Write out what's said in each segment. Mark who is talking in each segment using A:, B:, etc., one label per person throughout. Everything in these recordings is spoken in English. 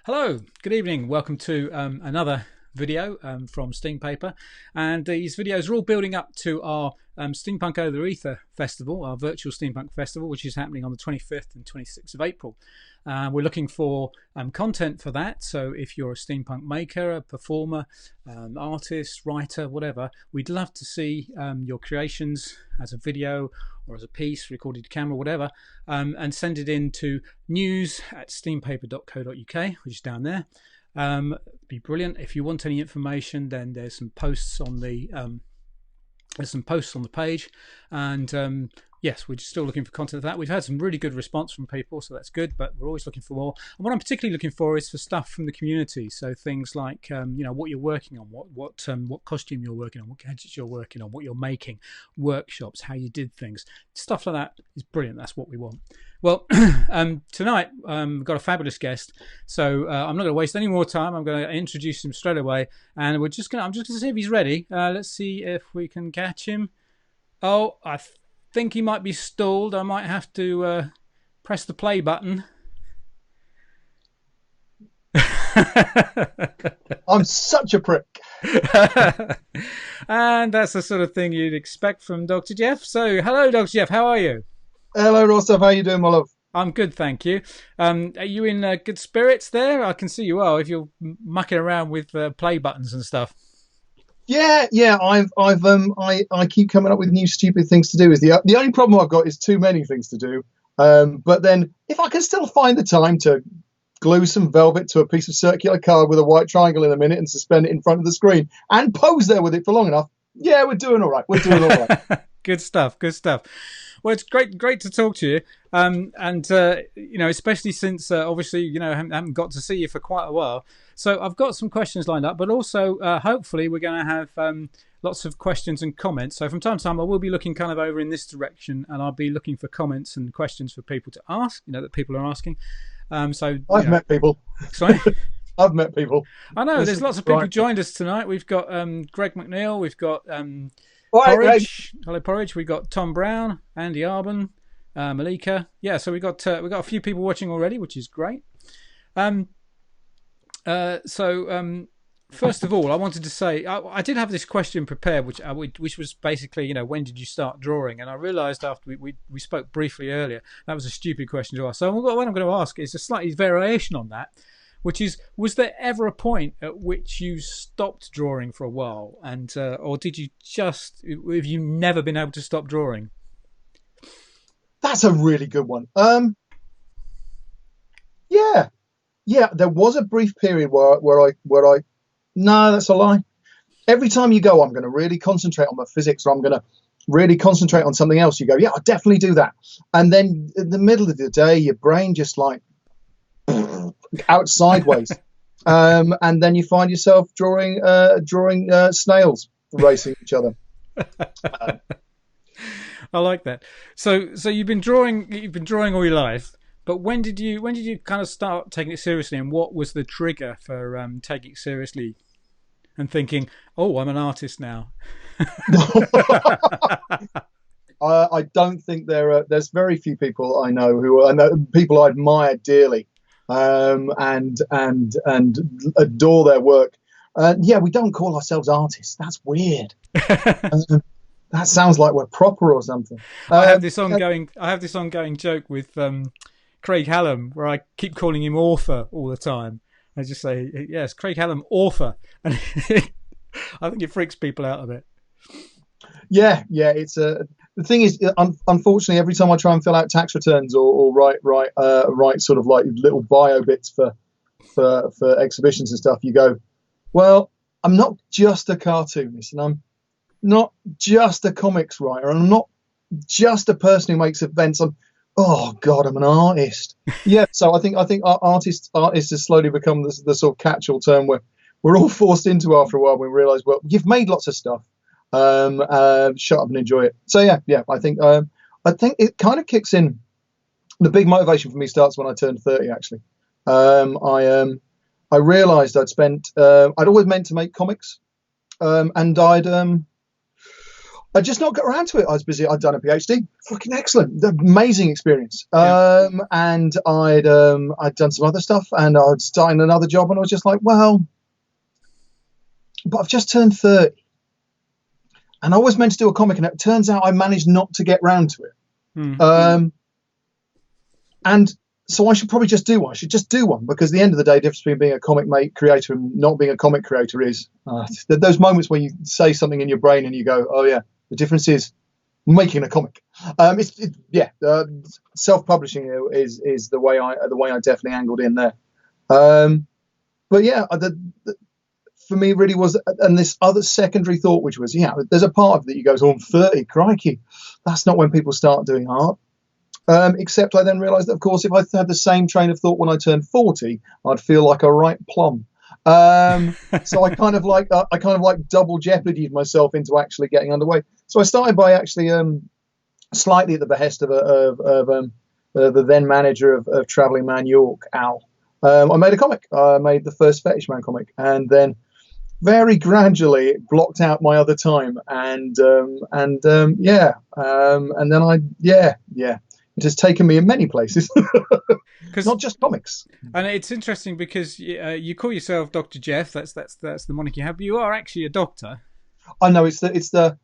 A: Hello, good evening. Welcome to another video from Steam Paper, and these videos are all building up to our Steampunk Over the Ether Festival, our virtual Steampunk Festival, which is happening on the 25th and 26th of April. We're looking for content for that, so if you're a steampunk maker, a performer, artist, writer, whatever, we'd love to see your creations as a video or as a piece, recorded camera, whatever, and send it in to news@steampaper.co.uk, which is down there. Be brilliant. If you want any information, then there's some posts on the page, and yes, we're still looking for content for that. We've had some really good response from people, so that's good, but we're always looking for more. And what I'm particularly looking for is for stuff from the community, so things like what you're working on, what costume you're working on, what gadgets you're working on, what you're making, workshops, how you did things, stuff like that is brilliant. That's what we want. Well, tonight we've got a fabulous guest, so I'm not going to waste any more time. I'm going to introduce him straight away, and I'm just going to see if he's ready. Let's see if we can catch him. Oh, I think he might be stalled. I might have to press the play button.
B: I'm such a prick.
A: And that's the sort of thing you'd expect from Dr. Geof. So, hello, Dr. Geof. How are you?
B: Hello, Rostov. How you doing, my love?
A: I'm good, thank you. Are you in good spirits there? I can see you are if you're mucking around with play buttons and stuff.
B: Yeah. I keep coming up with new stupid things to do. Is the only problem I've got is too many things to do. But then if I can still find the time to glue some velvet to a piece of circular card with a white triangle in a minute and suspend it in front of the screen and pose there with it for long enough, yeah, we're doing all right. We're doing all right.
A: Good stuff. Good stuff. Well, it's great to talk to you, especially since obviously I haven't got to see you for quite a while. So I've got some questions lined up, but also hopefully we're going to have lots of questions and comments. So from time to time, I will be looking kind of over in this direction, and I'll be looking for comments and questions for people to ask. That people are asking. I've
B: met people.
A: Sorry.
B: I've met people.
A: I know there's lots of people joined us tonight. We've got Greg McNeil. We've got. Porridge. Hello, Porridge. We've got Tom Brown, Andy Arbon, Malika. Yeah, so we've got a few people watching already, which is great. First of all, I wanted to say I did have this question prepared, which was basically, when did you start drawing? And I realised after we spoke briefly earlier that was a stupid question to ask. So what I'm going to ask is a slightly variation on that, which is, was there ever a point at which you stopped drawing for a while, and or did you have you never been able to stop drawing?
B: That's a really good one. Yeah, there was a brief period where I no, that's a lie. Every time you go, I'm going to really concentrate on my physics, or I'm going to really concentrate on something else. You go, yeah, I'll definitely do that. And then in the middle of the day, your brain just like out sideways, and then you find yourself drawing snails racing each other.
A: I like that. So you've been drawing all your life, but when did you kind of start taking it seriously, and what was the trigger for taking it seriously and thinking, oh, I'm an artist now?
B: I don't think there's very few people I know people I admire dearly. And adore their work. Yeah, we don't call ourselves artists. That's weird. That sounds like we're proper or something.
A: I have this ongoing joke with Craig Hallam, where I keep calling him author all the time. I just say, yes, Craig Hallam, author, and I think it freaks people out a bit.
B: Yeah, it's the thing is, unfortunately, every time I try and fill out tax returns or write sort of like little bio bits for exhibitions and stuff, you go, well, I'm not just a cartoonist, and I'm not just a comics writer, and I'm not just a person who makes events. I'm an artist. Yeah, so I think artist has slowly become the sort of catch-all term where we're all forced into after a while. We realise, well, you've made lots of stuff. Shut up and enjoy it. So yeah, I think it kind of kicks in. The big motivation for me starts when I turned 30. Actually, I realised I'd always meant to make comics, and I just not got around to it. I was busy. I'd done a PhD. Fucking excellent, amazing experience.
A: Yeah.
B: And I'd done some other stuff, and I'd started another job, and I was just like, well, but I've just turned 30, and I was meant to do a comic, and it turns out I managed not to get round to it. And so I should probably just do one. I should just do one, because at the end of the day, the difference between being a comic creator and not being a comic creator is those moments where you say something in your brain and you go, oh yeah, the difference is making a comic. Self-publishing is the way I definitely angled in there. But yeah, for me really was, and this other secondary thought, which was, yeah, there's a part of that you go, oh, I'm 30, crikey, that's not when people start doing art. Except I then realised that, of course, if I had the same train of thought when I turned 40, I'd feel like a right plum. So I kind of like double jeopardied myself into actually getting underway. So I started by actually slightly at the behest of the then manager of Travelling Man York, Al. I made a comic. I made the first Fetish Man comic, and then very gradually it blocked out my other time, and then it has taken me in many places. Not just comics.
A: And it's interesting because you call yourself Doctor Geof. That's the moniker you have. But you are actually a doctor.
B: I know it's the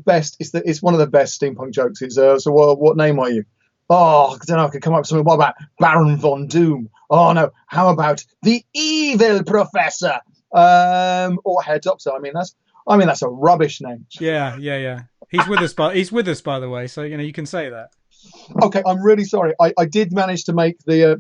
B: best. It's one of the best steampunk jokes. It's so what name are you? Oh, I don't know. I could come up with something. What about Baron Von Doom? Oh no. How about the Evil Professor? Or Herr Doctor. I mean that's a rubbish name.
A: Yeah. He's with us, by the way. So you can say that.
B: Okay, I'm really sorry. I did manage to make I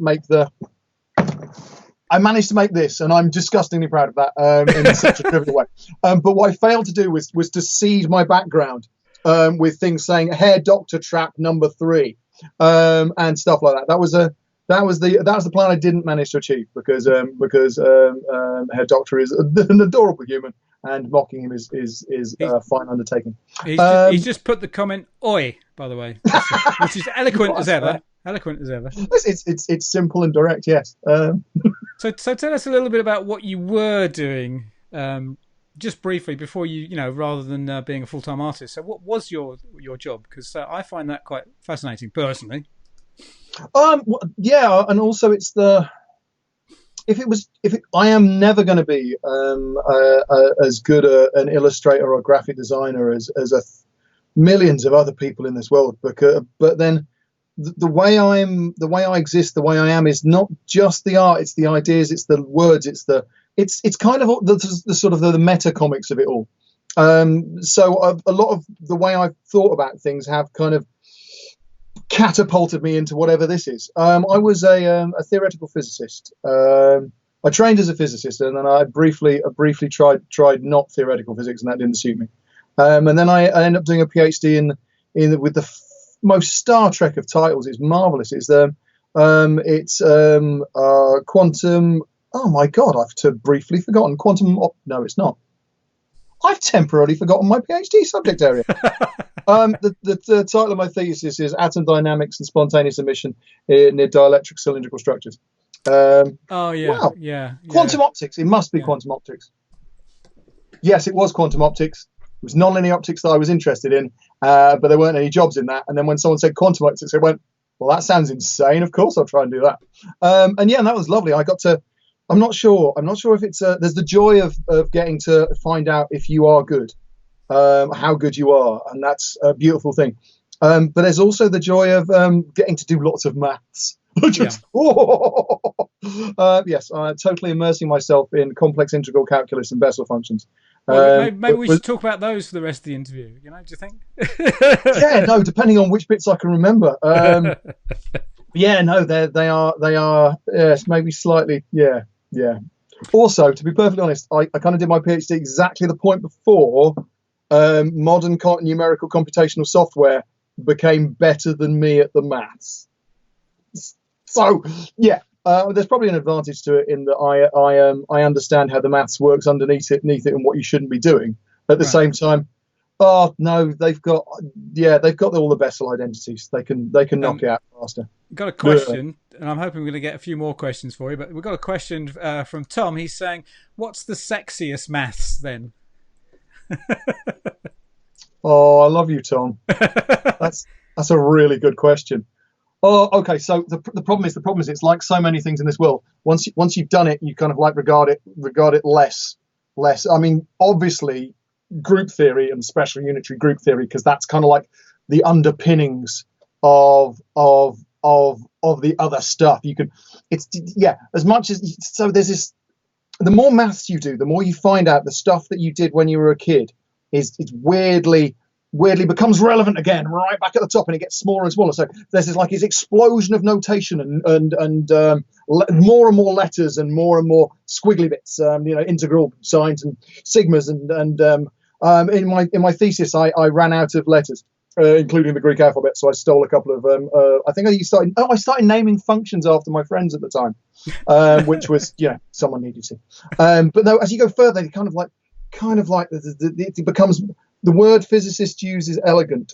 B: managed to make this, and I'm disgustingly proud of that in such a trivial way. But what I failed to do was to seed my background with things saying Hair Doctor Trap number 3 and stuff like that. That was the plan I didn't manage to achieve because Hair Doctor is an adorable human, and mocking him is a fine undertaking.
A: He's just put the comment "Oi," by the way, which is eloquent as ever. Eloquent as ever.
B: It's simple and direct, yes.
A: So tell us a little bit about what you were doing, just briefly, before rather than being a full-time artist. So what was your job? Because I find that quite fascinating personally.
B: Yeah, and also it's I am never going to be as good an illustrator or graphic designer as millions of other people in this world. But then the way I exist, the way I am, is not just the art; it's the ideas, it's the words, it's kind of the sort of the meta comics of it all. So a lot of the way I've thought about things have kind of catapulted me into whatever this is. I was a theoretical physicist. I trained as a physicist, and then I briefly tried not theoretical physics, and that didn't suit me. And then I ended up doing a PhD in with the most Star Trek of titles. It's marvelous. It's quantum. Oh my God, I've briefly forgotten quantum. No, it's not. I've temporarily forgotten my PhD subject area. The title of my thesis is Atom Dynamics and Spontaneous Emission near Dielectric Cylindrical Structures. Wow.
A: Yeah.
B: Quantum optics. It must be quantum optics. Yes, it was quantum optics. It was nonlinear optics that I was interested in, but there weren't any jobs in that. And then when someone said quantum optics, I went, well, that sounds insane. Of course I'll try and do that. And that was lovely. I got to... I'm not sure if it's there's the joy of getting to find out if you are good, how good you are, and that's a beautiful thing. But there's also the joy of getting to do lots of maths. Yes, totally immersing myself in complex integral calculus and Bessel functions.
A: Well, maybe we should talk about those for the rest of the interview. Do you think?
B: Yeah, no, depending on which bits I can remember. Yeah, no, they are. Yes, maybe slightly. Yeah. Also, to be perfectly honest, I kind of did my PhD exactly the point before modern numerical computational software became better than me at the maths. So, yeah, there's probably an advantage to it in that I understand how the maths works underneath it and what you shouldn't be doing. At the same time, oh no, they've got all the Bessel identities. They can knock it out faster.
A: Got a question, and I'm hoping we're going to get a few more questions for you. But we've got a question from Tom. He's saying, "What's the sexiest maths then?"
B: Oh, I love you, Tom. That's that's a really good question. Oh, okay. So the problem is it's like so many things in this world. Once you've done it, you kind of like regard it less. I mean, obviously, group theory and special unitary group theory, because that's kind of like the underpinnings of the other stuff. You can, it's yeah. As much as so, there's this. The more maths you do, the more you find out the stuff that you did when you were a kid is it's weirdly becomes relevant again right back at the top, and it gets smaller and smaller. So there's this explosion of notation and more and more letters and more squiggly bits, integral signs and sigmas in my thesis I ran out of letters, including the Greek alphabet, so I stole a couple of I think I started naming functions after my friends at the time, which was someone needed to, but no, as you go further it kind of like it becomes, the word physicists use is elegant,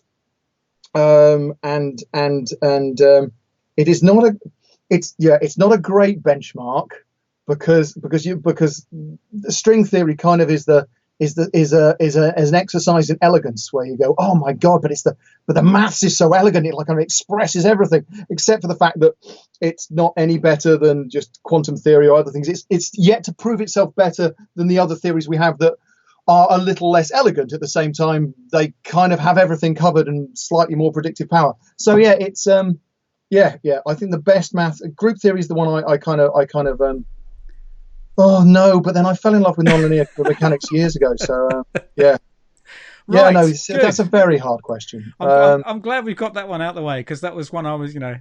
B: and it is not it's not a great benchmark, because string theory kind of is an exercise in elegance, where you go, oh my god, but the maths is so elegant, it kind of expresses everything, except for the fact that it's not any better than just quantum theory or other things. It's yet to prove itself better than the other theories we have that are a little less elegant. At the same time, they kind of have everything covered and slightly more predictive power. So yeah, it's I think the best math group theory is the one I kind of oh no, but then I fell in love with nonlinear mechanics years ago. So yeah.
A: Right,
B: no, that's a very hard question.
A: I'm glad we've got that one out of the way, because that was one I was, Yeah.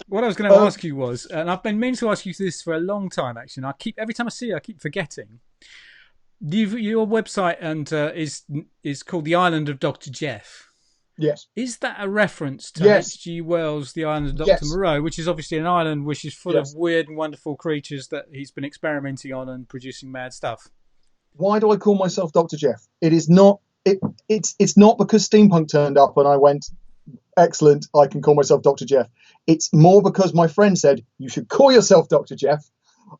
A: What I was going to ask you was, and I've been meaning to ask you this for a long time, actually, and every time I see it, I keep forgetting. Your website is called The Island of Doctor Geof.
B: Yes.
A: Is that a reference to H.G. Wells' The Island of Dr. Moreau, which is obviously an island which is full of weird and wonderful creatures that he's been experimenting on and producing mad stuff?
B: Why do I call myself Dr. Geof? It is not. It's not because steampunk turned up and I went, excellent, I can call myself Dr. Geof. It's more because my friend said you should call yourself Dr. Geof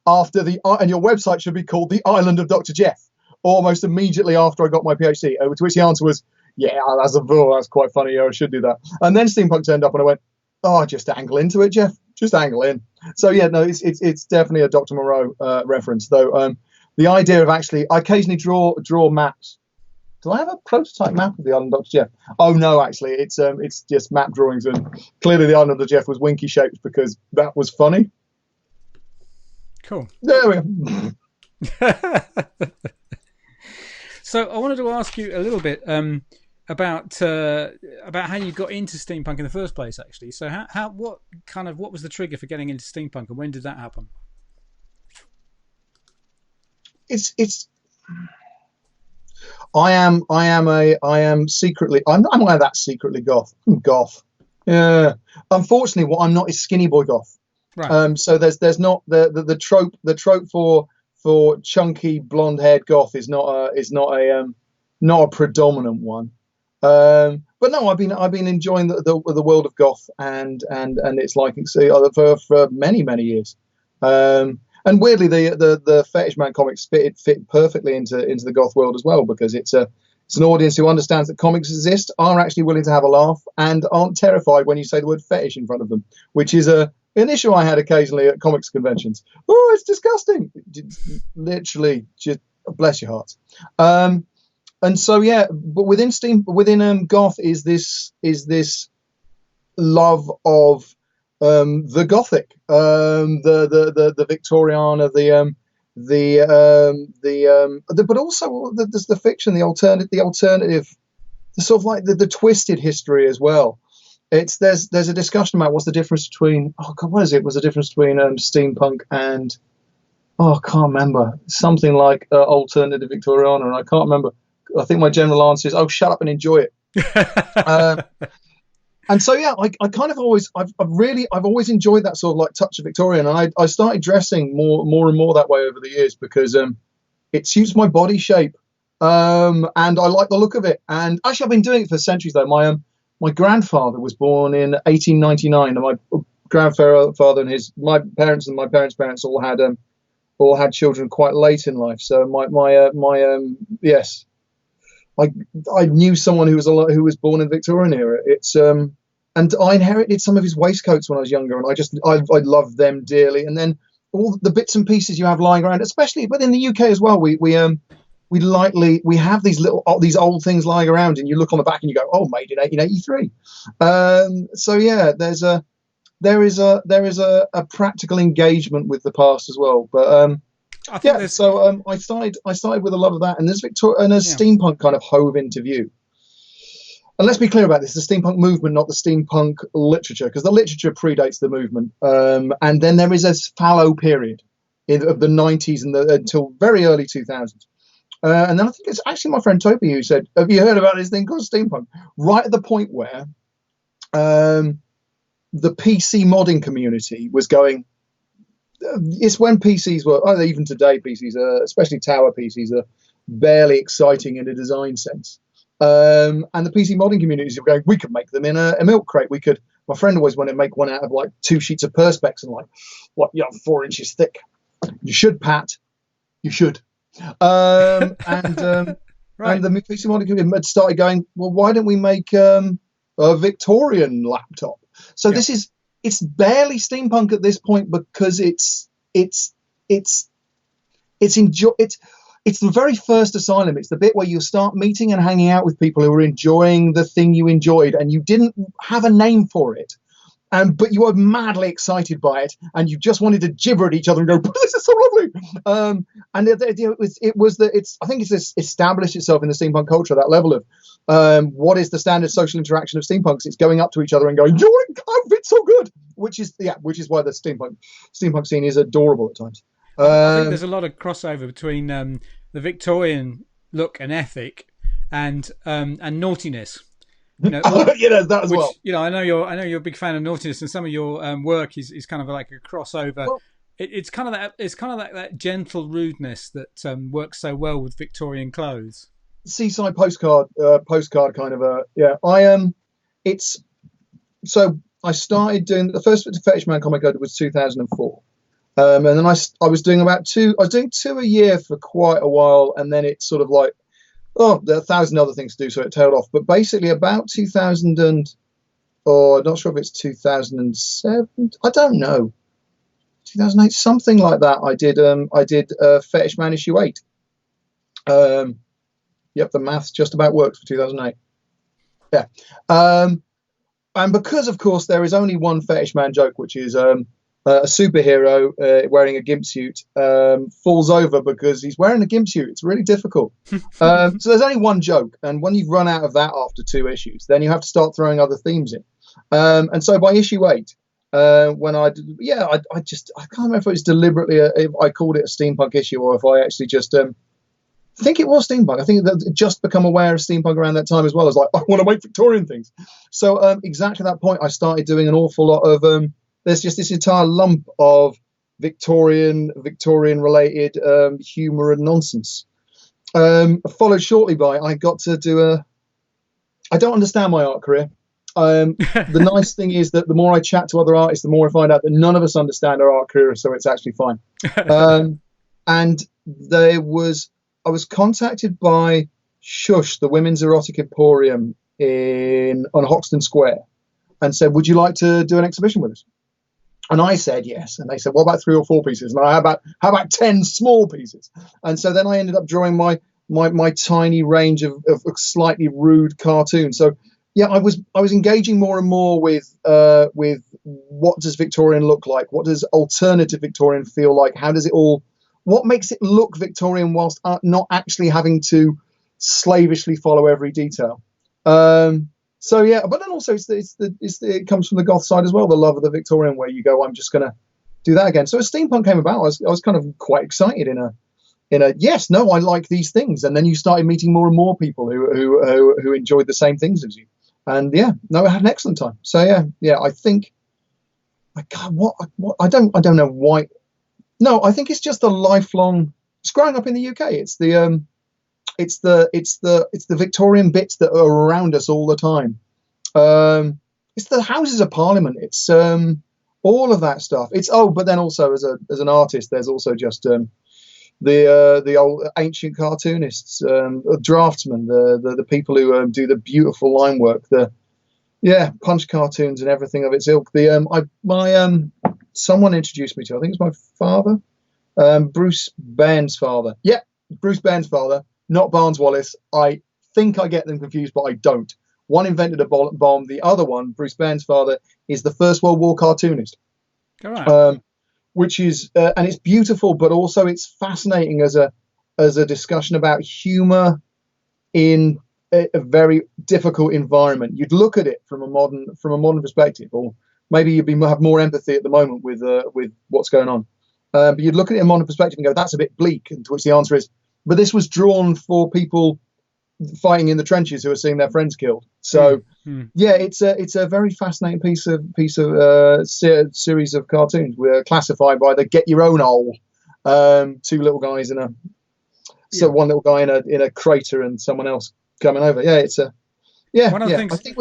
B: and your website should be called The Island of Dr. Geof, almost immediately after I got my PhD. To which the answer was, yeah, that's quite funny. Yeah, I should do that. And then steampunk turned up and I went, oh, just angle into it, Geof. Just angle in. So yeah, no, it's definitely a Dr. Moreau reference, though. The idea of I occasionally draw maps. Do I have a prototype map of the island of Dr. Geof? Oh no, actually, it's just map drawings, and clearly the island of Dr. Geof was winky shaped because that was funny.
A: Cool.
B: There we go.
A: So I wanted to ask you a little bit about how you got into steampunk in the first place, actually. So what was the trigger for getting into steampunk, and when did that happen?
B: I am secretly, I'm not that secretly goth. I'm goth. Yeah. Unfortunately, what I'm not is skinny boy goth.
A: Right.
B: So there's not the trope for chunky blonde haired goth is not a predominant one. But no, I've been enjoying the world of goth and its likings for many years. And weirdly, the Fetish Man comics fit perfectly into the goth world as well, because it's an audience who understands that comics exist, are actually willing to have a laugh, and aren't terrified when you say the word fetish in front of them, which is an issue I had occasionally at comics conventions. Oh, it's disgusting! Literally, just bless your hearts. And so yeah, but within goth is this love of the Gothic, the Victoriana, but also there's the fiction, the alternative, the sort of like the twisted history as well. There's a discussion about what's the difference between what's the difference between steampunk and I can't remember, something like alternative Victoriana, and I can't remember. I think my general answer is, oh, shut up and enjoy it. And so yeah, I kind of I've always enjoyed that sort of like touch of Victorian, and I started dressing more and more that way over the years, because it suits my body shape, and I like the look of it. And actually, I've been doing it for centuries though. My grandfather was born in 1899, and my grandfather and my parents' parents all had or had children quite late in life. So yes, I knew someone who was born in the Victorian era. And I inherited some of his waistcoats when I was younger, and I loved them dearly. And then all the bits and pieces you have lying around, especially, but in the UK as well, we have these old things lying around, and you look on the back and you go, oh, made in 1883. So yeah, there is a practical engagement with the past as well. But
A: I think
B: I started with a lot of that, and as steampunk kind of hove into view. And let's be clear about this: the steampunk movement, not the steampunk literature, because the literature predates the movement. And then there is a fallow period of the 90s and until very early 2000s. And then I think it's actually my friend Toby who said, "Have you heard about this thing called steampunk?" Right at the point where the PC modding community was going. It's when PCs were, even today, PCs, especially tower PCs, are barely exciting in a design sense. And the PC modding communities were going, we could make them in a milk crate. My friend always wanted to make one out of like 2 sheets of Perspex and 4 inches thick. You should, Pat. You should. Right. And the PC modding community had started going, well, why don't we make a Victorian laptop? So it's barely steampunk at this point because it's the very first asylum. It's the bit where you start meeting and hanging out with people who are enjoying the thing you enjoyed, and you didn't have a name for it, but you were madly excited by it, and you just wanted to gibber at each other and go, "This is so lovely!" And I think it's established itself in the steampunk culture, that level of what is the standard social interaction of steampunks? It's going up to each other and going, "Your outfit's so good," which is why the steampunk scene is adorable at times.
A: I think there's a lot of crossover between the Victorian look and ethic and naughtiness.
B: That as well.
A: I know you're a big fan of naughtiness, and some of your work is kind of like a crossover. Well, it's kind of that gentle rudeness that works so well with Victorian clothes.
B: Seaside postcard kind of I started doing the first Fetish Man comic I did was 2004. And then I was doing two a year for quite a while, and then it's sort of like, there are 1,000 other things to do, so it tailed off. But basically about 2000 I'm not sure if it's 2007, I don't know, 2008, something like that. I did Fetish Man issue 8. Yep, the maths just about worked for 2008. Yeah. And because, of course, there is only one Fetish Man joke, which is a superhero wearing a gimp suit falls over because he's wearing a gimp suit. It's really difficult. So there's only one joke. And when you've run out of that after 2 issues, then you have to start throwing other themes in. And so by issue 8, when I can't remember if it was deliberately, if I called it a steampunk issue or if I actually just... I think it was steampunk. I think that just become aware of steampunk around that time as well. As like, I want to make Victorian things. So exactly at that point, I started doing an awful lot of. There's just this entire lump of Victorian related humor and nonsense. Followed shortly by, I got to do I don't understand my art career. The nice thing is that the more I chat to other artists, the more I find out that none of us understand our art career, so it's actually fine. And I was contacted by Shush, the Women's Erotic Emporium on Hoxton Square, and said, would you like to do an exhibition with us? And I said yes. And they said, what about 3 or 4 pieces? And how about 10 small pieces? And so then I ended up drawing my tiny range of slightly rude cartoons. So yeah, I was engaging more and more with what does Victorian look like? What does alternative Victorian feel like? How does it all... What makes it look Victorian whilst not actually having to slavishly follow every detail? So yeah, but then also it comes from the goth side as well, the love of the Victorian, where you go, I'm just going to do that again. So as steampunk came about, I was kind of quite excited in a yes, no, I like these things, and then you started meeting more and more people who enjoyed the same things as you, and yeah, no, I had an excellent time. So yeah, I think I don't know why. No, I think it's just a lifelong. It's growing up in the UK. It's the Victorian bits that are around us all the time. It's the Houses of Parliament. It's all of that stuff. It's but then also as an artist, there's also just the old ancient cartoonists, draftsmen, the people who do the beautiful line work, the punch cartoons and everything of its ilk. Someone introduced me to, I think it's my father, Bruce Bairn's father. Yeah, Bruce Bairn's father, not Barnes Wallis. I think I get them confused, but I don't. One invented a bomb. The other one, Bruce Bairn's father, is the First World War cartoonist.
A: All right.
B: Which is and it's beautiful, but also it's fascinating as a discussion about humor in a very difficult environment. You'd look at it from a modern perspective, or maybe have more empathy at the moment with what's going on. But you'd look at it in a modern perspective and go, that's a bit bleak. And to which the answer is, but this was drawn for people fighting in the trenches who are seeing their friends killed. So it's a very fascinating piece of series of cartoons. We're classified by the get your own hole. Two little guys one little guy in a crater and someone else coming over. Yeah, it's a
A: One of the things...
B: I think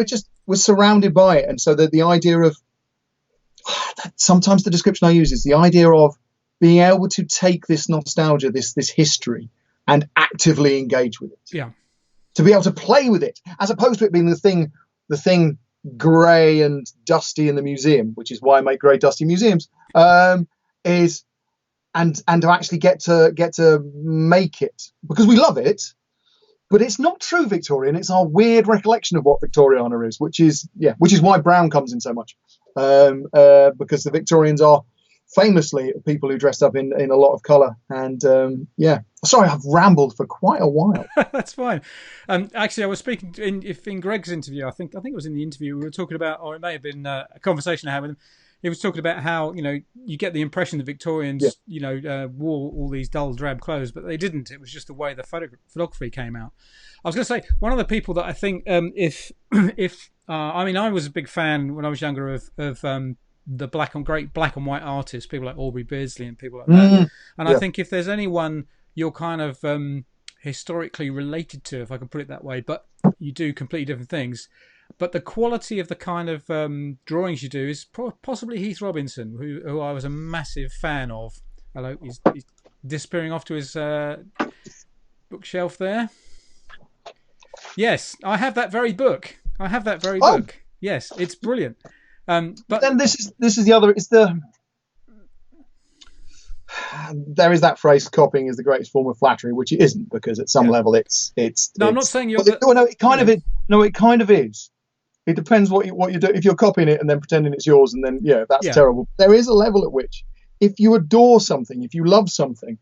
B: we're surrounded by it, and so the idea of sometimes the description I use is the idea of being able to take this nostalgia, this history, and actively engage with it.
A: Yeah.
B: To be able to play with it, as opposed to it being the thing grey and dusty in the museum, which is why I make grey, dusty museums. Is and to actually get to make it, because we love it, but it's not true Victorian. It's our weird recollection of what Victoriana is, which is why brown comes in so much, because the Victorians are famously people who dressed up in a lot of colour. And sorry, I've rambled for quite a while.
A: That's fine. Actually, I was speaking in Greg's interview. I think it was in the interview we were talking about, or it may have been a conversation I had with him. He was talking about how you get the impression the Victorians wore all these dull, drab clothes, but they didn't. It was just the way the photography came out. I was going to say one of the people that I think I was a big fan when I was younger of the great black and white artists, people like Aubrey Beardsley and people like that. And I think if there's anyone you're kind of historically related to, if I can put it that way, but you do completely different things. But the quality of the kind of drawings you do is possibly Heath Robinson, who I was a massive fan of. Hello, he's disappearing off to his bookshelf there. Yes, I have that very book. Book. Yes, it's brilliant. But
B: then this is the other. There is that phrase, copying is the greatest form of flattery, which it isn't, because at some level it's.
A: No, I'm not saying you're.
B: It kind of is. It depends what you do. If you're copying it and then pretending it's yours, and then that's terrible. There is a level at which, if you adore something, if you love something,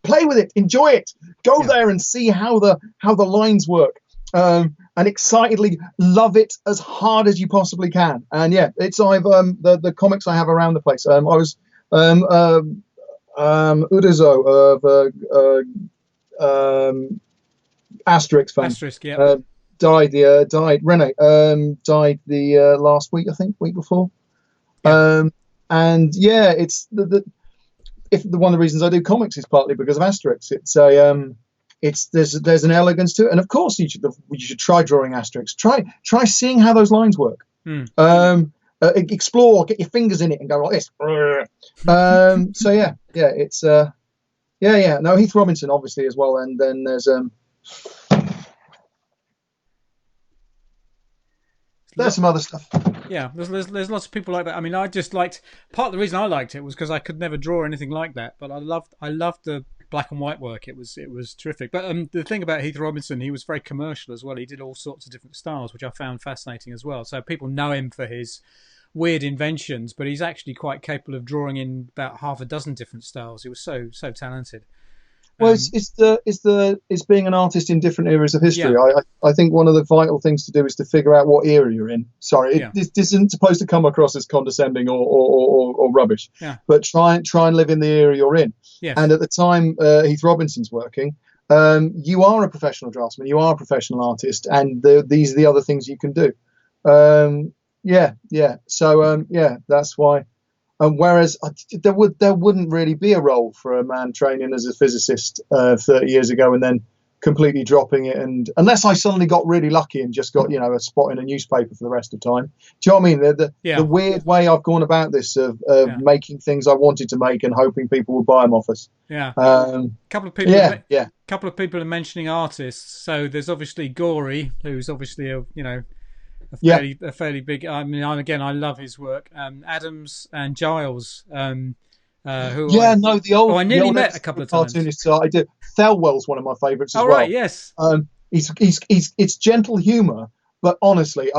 B: play with it, enjoy it, go there and see how the lines work, and excitedly love it as hard as you possibly can. And the comics I have around the place. I was Uderzo of Asterix fan.
A: Asterisk, yeah.
B: Died Rene died the last week, I think, week before. It's one of the reasons I do comics is partly because of Asterix. There's an elegance to it, and of course you should try drawing Asterix. Try seeing how those lines work. Explore, get your fingers in it, and go like this. No, Heath Robinson obviously as well, and then there's some other stuff.
A: Yeah, there's lots of people like that. I mean, I just liked, part of the reason I liked it was because I could never draw anything like that. But I loved the black and white work. It was terrific. But the thing about Heath Robinson, he was very commercial as well. He did all sorts of different styles, which I found fascinating as well. So people know him for his weird inventions, but he's actually quite capable of drawing in about half a dozen different styles. He was so talented.
B: Well, it's being an artist in different eras of history. Yeah. I think one of the vital things to do is to figure out what era you're in. Sorry, this isn't supposed to come across as condescending or rubbish. Yeah. But try and live in the era you're in.
A: Yes.
B: And at the time Heath Robinson's working, you are a professional draftsman, you are a professional artist, and these are the other things you can do. So that's why. Whereas there wouldn't really be a role for a man training as a physicist 30 years ago and then completely dropping it, and unless I suddenly got really lucky and just got a spot in a newspaper for the rest of time. Do you know what I mean? The weird way I've gone about this of making things I wanted to make and hoping people would buy them off us.
A: Yeah.
B: Couple of people.
A: Couple of people are mentioning artists. So there's obviously Gory, who's obviously a fairly big. I mean, I love his work. Adams and Giles. I nearly met a couple of
B: cartoonists. I do. Thelwell's one of my favourites as well.
A: Right, yes.
B: It's gentle humour, but honestly,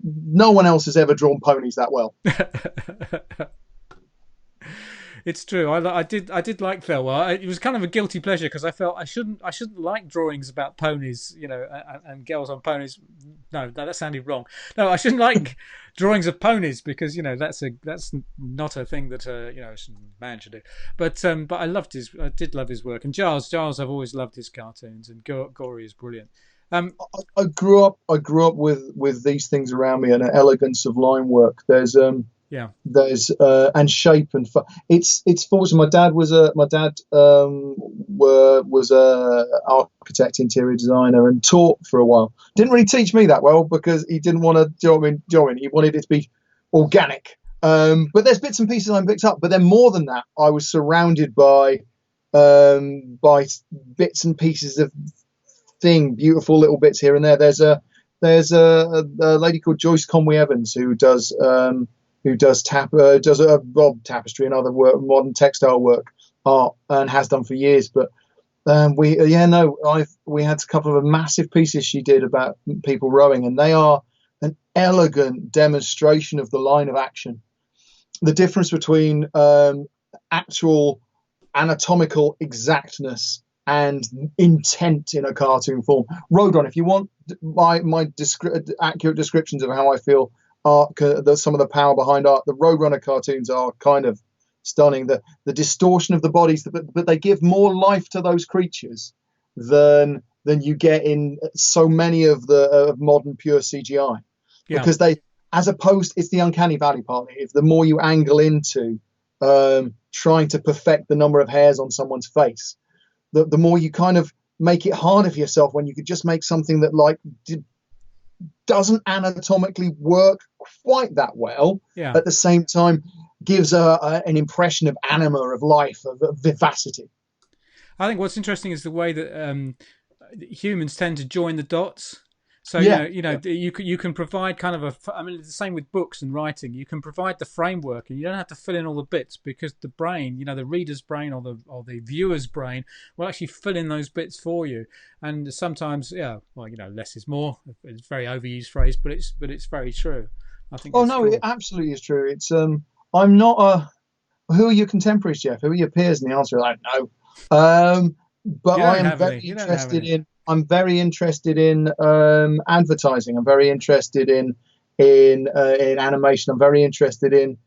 B: no one else has ever drawn ponies that well.
A: It's true. I did like Thelwell. It was kind of a guilty pleasure because I felt I shouldn't like drawings about ponies, and girls on ponies. No, that sounded wrong. No, I shouldn't like drawings of ponies because that's not a thing that a man should do. But I did love his work, and Giles, I've always loved his cartoons, and Gory is brilliant.
B: I grew up with these things around me and an elegance of line work. There's and shape and it's fortunate. My dad was a architect, interior designer, and taught for a while. Didn't really teach me that well because he didn't want to. He wanted it to be organic. But there's bits and pieces I picked up. But then more than that, I was surrounded by bits and pieces of beautiful little bits here and there. There's a lady called Joyce Conway Evans who does tapestry and other work, modern textile work, art, and has done for years. But we had a couple of massive pieces she did about people rowing, and they are an elegant demonstration of the line of action. The difference between actual anatomical exactness and intent in a cartoon form. Roadrunner, if you want my accurate descriptions of how I feel art, some of the power behind art, the Roadrunner cartoons are kind of stunning. The distortion of the bodies, but they give more life to those creatures than you get in so many of the modern pure CGI. Yeah. Because it's the uncanny valley part. If the more you angle into trying to perfect the number of hairs on someone's face, the more you kind of make it harder for yourself when you could just make something that doesn't anatomically work quite that well. Yeah. At the same time gives an impression of anima, of life, of vivacity.
A: I think what's interesting is the way that humans tend to join the dots. So you can provide kind of it's the same with books and writing. You can provide the framework, and you don't have to fill in all the bits because the brain, the reader's brain or the viewer's brain will actually fill in those bits for you. And sometimes, less is more. It's a very overused phrase, but it's very true. I think. Oh no,
B: it absolutely is true. It's I'm not who are your contemporaries, Geoff? Who are your peers? And the answer is I don't know. But I am very interested in. I'm very interested in advertising. I'm very interested in animation. I'm very interested in.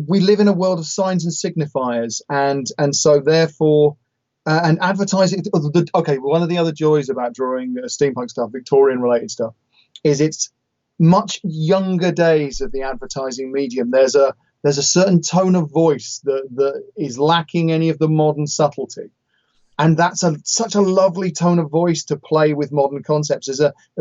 B: We live in a world of signs and signifiers, and so therefore, and advertising. Okay, one of the other joys about drawing steampunk stuff, Victorian related stuff, is it's much younger days of the advertising medium. There's a certain tone of voice that is lacking any of the modern subtlety. And that's such a lovely tone of voice to play with modern concepts. As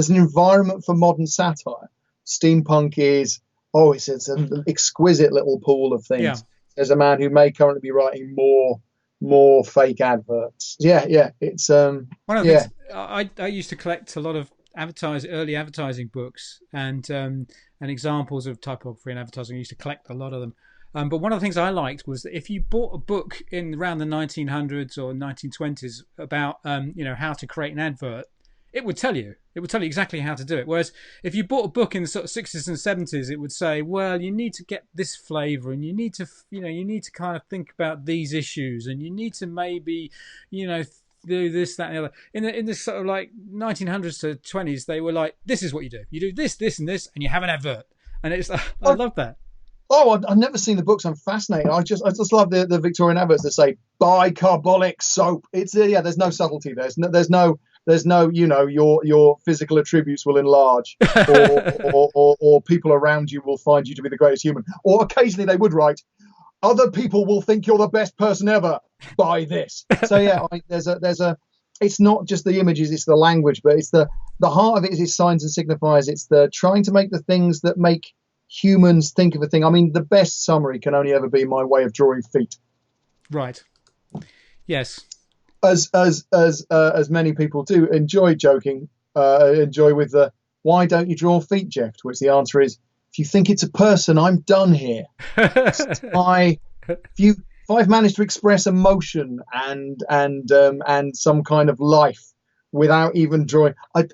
B: an environment for modern satire, steampunk is it's an exquisite little pool of things. Yeah. There's a man who may currently be writing more fake adverts. Yeah. It's
A: one of the things, I used to collect a lot of early advertising books and examples of typography and advertising. I used to collect a lot of them. But one of the things I liked was that if you bought a book in around the 1900s or 1920s about how to create an advert, it would tell you exactly how to do it. Whereas if you bought a book in the sort of 60s and 70s, it would say, well, you need to get this flavour, and you need to kind of think about these issues, and you need to maybe do this, that, and the other. In the sort of like 1900s to 20s, they were like, this is what you do. You do this, this, and this, and you have an advert. And it's I love that.
B: Oh, I've never seen the books. I'm fascinated. I just love the Victorian adverts that say bicarbolic soap. It's there's no subtlety. There's no your physical attributes will enlarge, or people around you will find you to be the greatest human. Or occasionally they would write, other people will think you're the best person ever. Buy this. So there's it's not just the images, it's the language, but it's the heart of it is its signs and signifiers. It's the trying to make the things that make humans think of a thing. I mean, the best summary can only ever be my way of drawing feet.
A: Right. Yes.
B: As many people do enjoy joking, enjoy with the why don't you draw feet, Geoff? To which the answer is, if you think it's a person, I'm done here. If I've managed to express emotion and some kind of life without even drawing, we're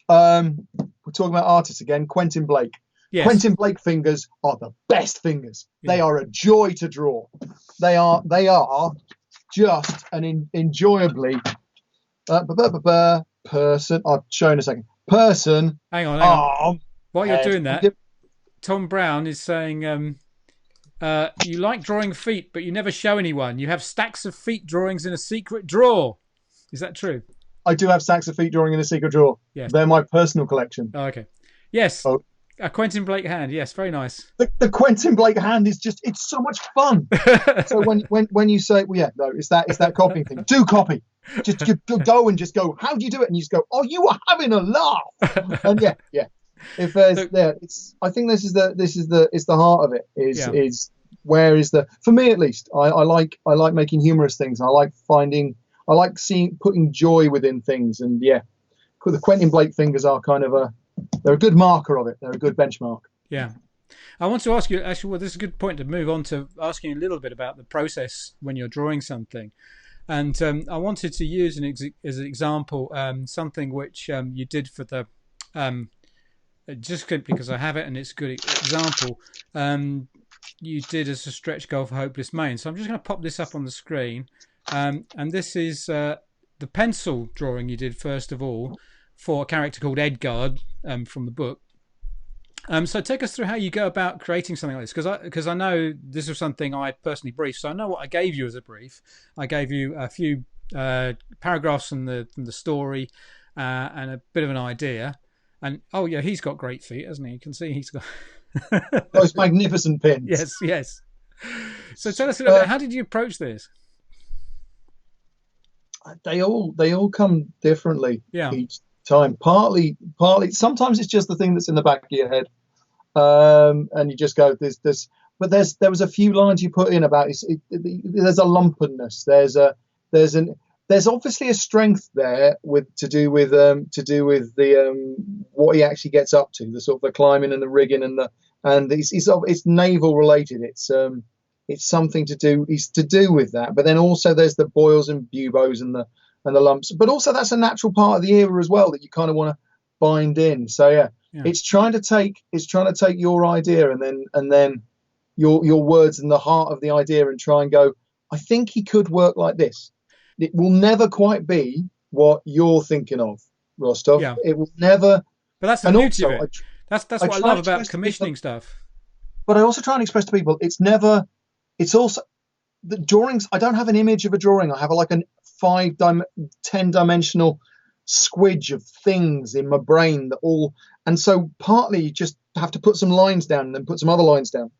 B: talking about artists again. Quentin Blake. Yes. Quentin Blake fingers are the best fingers. Yeah. They are a joy to draw. They are just an enjoyably person. I'll show in a second. Person.
A: Hang on. While you're doing that, Tom Brown is saying, you like drawing feet, but you never show anyone. You have stacks of feet drawings in a secret drawer. Is that true?
B: I do have stacks of feet drawing in a secret drawer. Yes. They're my personal collection.
A: Oh, okay. Yes. Oh. A Quentin Blake hand, yes, very nice.
B: The Quentin Blake hand is it's so much fun. So when you say, well, yeah, no, it's that copying thing. Do copy. Just go and just go, how do you do it? And you just go, oh, you were having a laugh. And yeah. If there's I think this is the heart of it. Is where is for me at least, I like making humorous things. I like putting joy within things, and the Quentin Blake fingers are kind of they're a good marker of it. They're a good benchmark.
A: Yeah. I want to ask you, actually, well, this is a good point to move on to asking a little bit about the process when you're drawing something. And I wanted to use as an example something which you did for the, just because I have it and it's a good example, you did as a stretch goal for Hopeless Maine. So I'm just going to pop this up on the screen. And this is the pencil drawing you did, first of all, for a character called Edgard from the book. So take us through how you go about creating something like this, because I know this was something I personally briefed, so I know what I gave you as a brief. I gave you a few paragraphs from the story and a bit of an idea. And oh yeah, he's got great feet, hasn't he? You can see he's got
B: those magnificent pins.
A: Yes. So tell us a little bit. How did you approach this?
B: They all come differently. Yeah. Each time, partly sometimes it's just the thing that's in the back of your head, and you just go this but there was a few lines you put in about there's a lumpedness, there's obviously a strength there to do with the what he actually gets up to, the sort of the climbing and the rigging and it's naval related, it's something to do with that, but then also there's the boils and buboes and the lumps, but also that's a natural part of the era as well that you kind of want to bind in. So yeah. It's trying to take your idea and then your words and the heart of the idea and try and go, I think he could work like this. It will never quite be what you're thinking of, Rostov. Yeah. It will never.
A: But that's the beauty of it. That's what I love about commissioning stuff.
B: But I also try and express to people, it's also the drawings. I don't have an image of a drawing. I have like a 10-dimensional squidge of things in my brain and so partly you just have to put some lines down and then put some other lines down.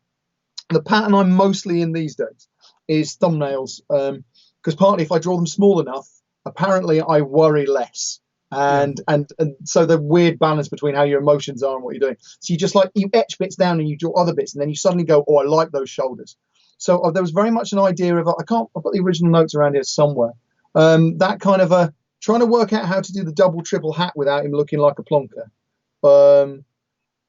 B: The pattern I'm mostly in these days is thumbnails, because partly if I draw them small enough, apparently I worry less, and so the weird balance between how your emotions are and what you're doing. So you etch bits down and you draw other bits, and then you suddenly go, oh, I like those shoulders. So there was very much an idea of I've got the original notes around here somewhere. That kind of trying to work out how to do the double triple hat without him looking like a plonker, or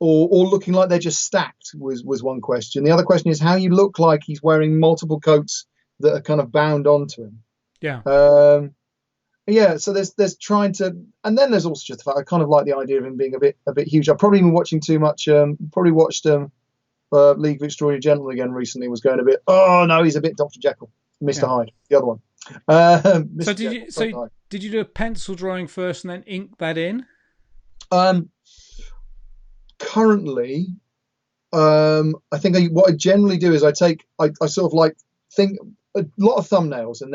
B: looking like they're just stacked was one question. The other question is how you look like he's wearing multiple coats that are kind of bound onto him.
A: Yeah.
B: So there's trying to, and then there's also just the fact I kind of like the idea of him being a bit huge. I've probably been watching too much. Probably watched League of Extraordinary Gentlemen again recently. Was going a bit. Oh no, he's a bit Dr. Jekyll, Mr. Hyde, the other one.
A: Did you do a pencil drawing first and then ink that in?
B: Currently, I think what I generally do is I sort of like think a lot of thumbnails and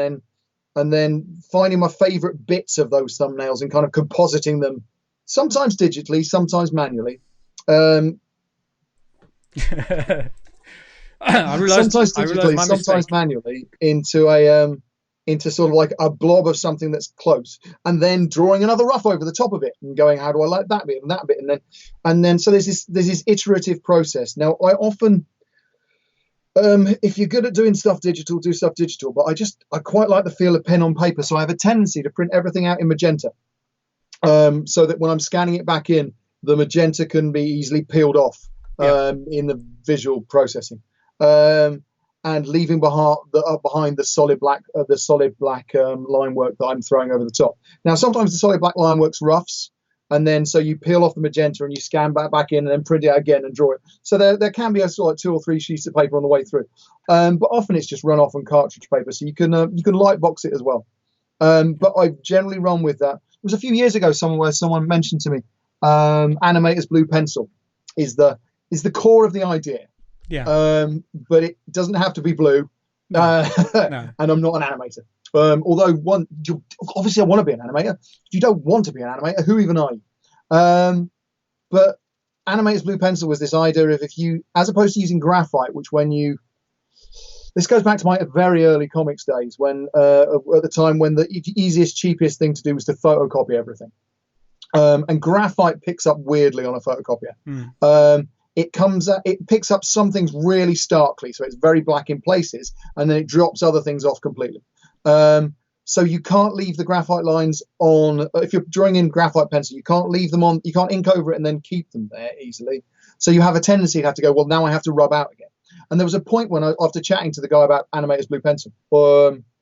B: then finding my favorite bits of those thumbnails and kind of compositing them, sometimes digitally, sometimes manually.
A: I realized
B: sometimes digitally, sometimes manually into into sort of like a blob of something that's close, and then drawing another rough over the top of it and going, how do I like that bit and that bit, and then so there's this iterative process. Now I often, if you're good at doing stuff digital, do stuff digital, but I quite like the feel of pen on paper, so I have a tendency to print everything out in magenta, so that when I'm scanning it back in, the magenta can be easily peeled off in the visual processing. And leaving behind the solid black line work that I'm throwing over the top. Now, sometimes the solid black line work's roughs, and then so you peel off the magenta and you scan back in and then print it out again and draw it. So there can be a sort of 2 or 3 sheets of paper on the way through, but often it's just run off on cartridge paper, so you can light box it as well. But I've generally run with that. It was a few years ago someone mentioned to me, Animator's blue pencil is the core of the idea.
A: Yeah.
B: But it doesn't have to be blue.
A: No.
B: And I'm not an animator. Although obviously I want to be an animator. If you don't want to be an animator, who even are you? But Animator's blue pencil was this idea of, if you, as opposed to using graphite, this goes back to my very early comics days, when at the time when the easiest, cheapest thing to do was to photocopy everything. And graphite picks up weirdly on a photocopier. It picks up some things really starkly, so it's very black in places, and then it drops other things off completely. So you can't leave the graphite lines on. If you're drawing in graphite pencil, you can't leave them on. You can't ink over it and then keep them there easily. So you have a tendency to have to go, well, now I have to rub out again. And there was a point when after chatting to the guy about Animator's blue pencil,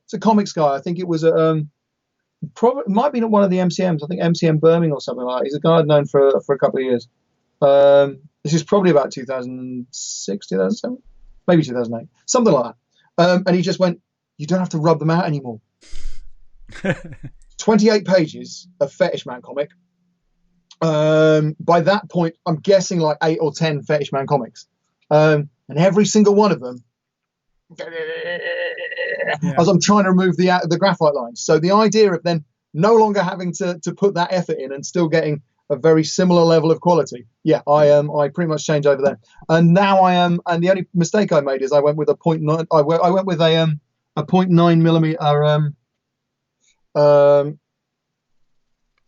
B: it's a comics guy. I think it was probably might be one of the MCMs. I think MCM Birmingham or something like that. He's a guy I've known for a couple of years. This is probably about 2006, 2007, maybe 2008, something like that. And he just went, you don't have to rub them out anymore. 28 pages of Fetish Man comic. By that point, I'm guessing like 8 or 10 Fetish Man comics. And every single one of them, as I'm trying to remove the graphite lines. So the idea of then no longer having to put that effort in and still getting a very similar level of quality. Yeah, I pretty much changed over there. And now I am, and the only mistake I made is I went with a 0.9. I went with a 0.9 millimeter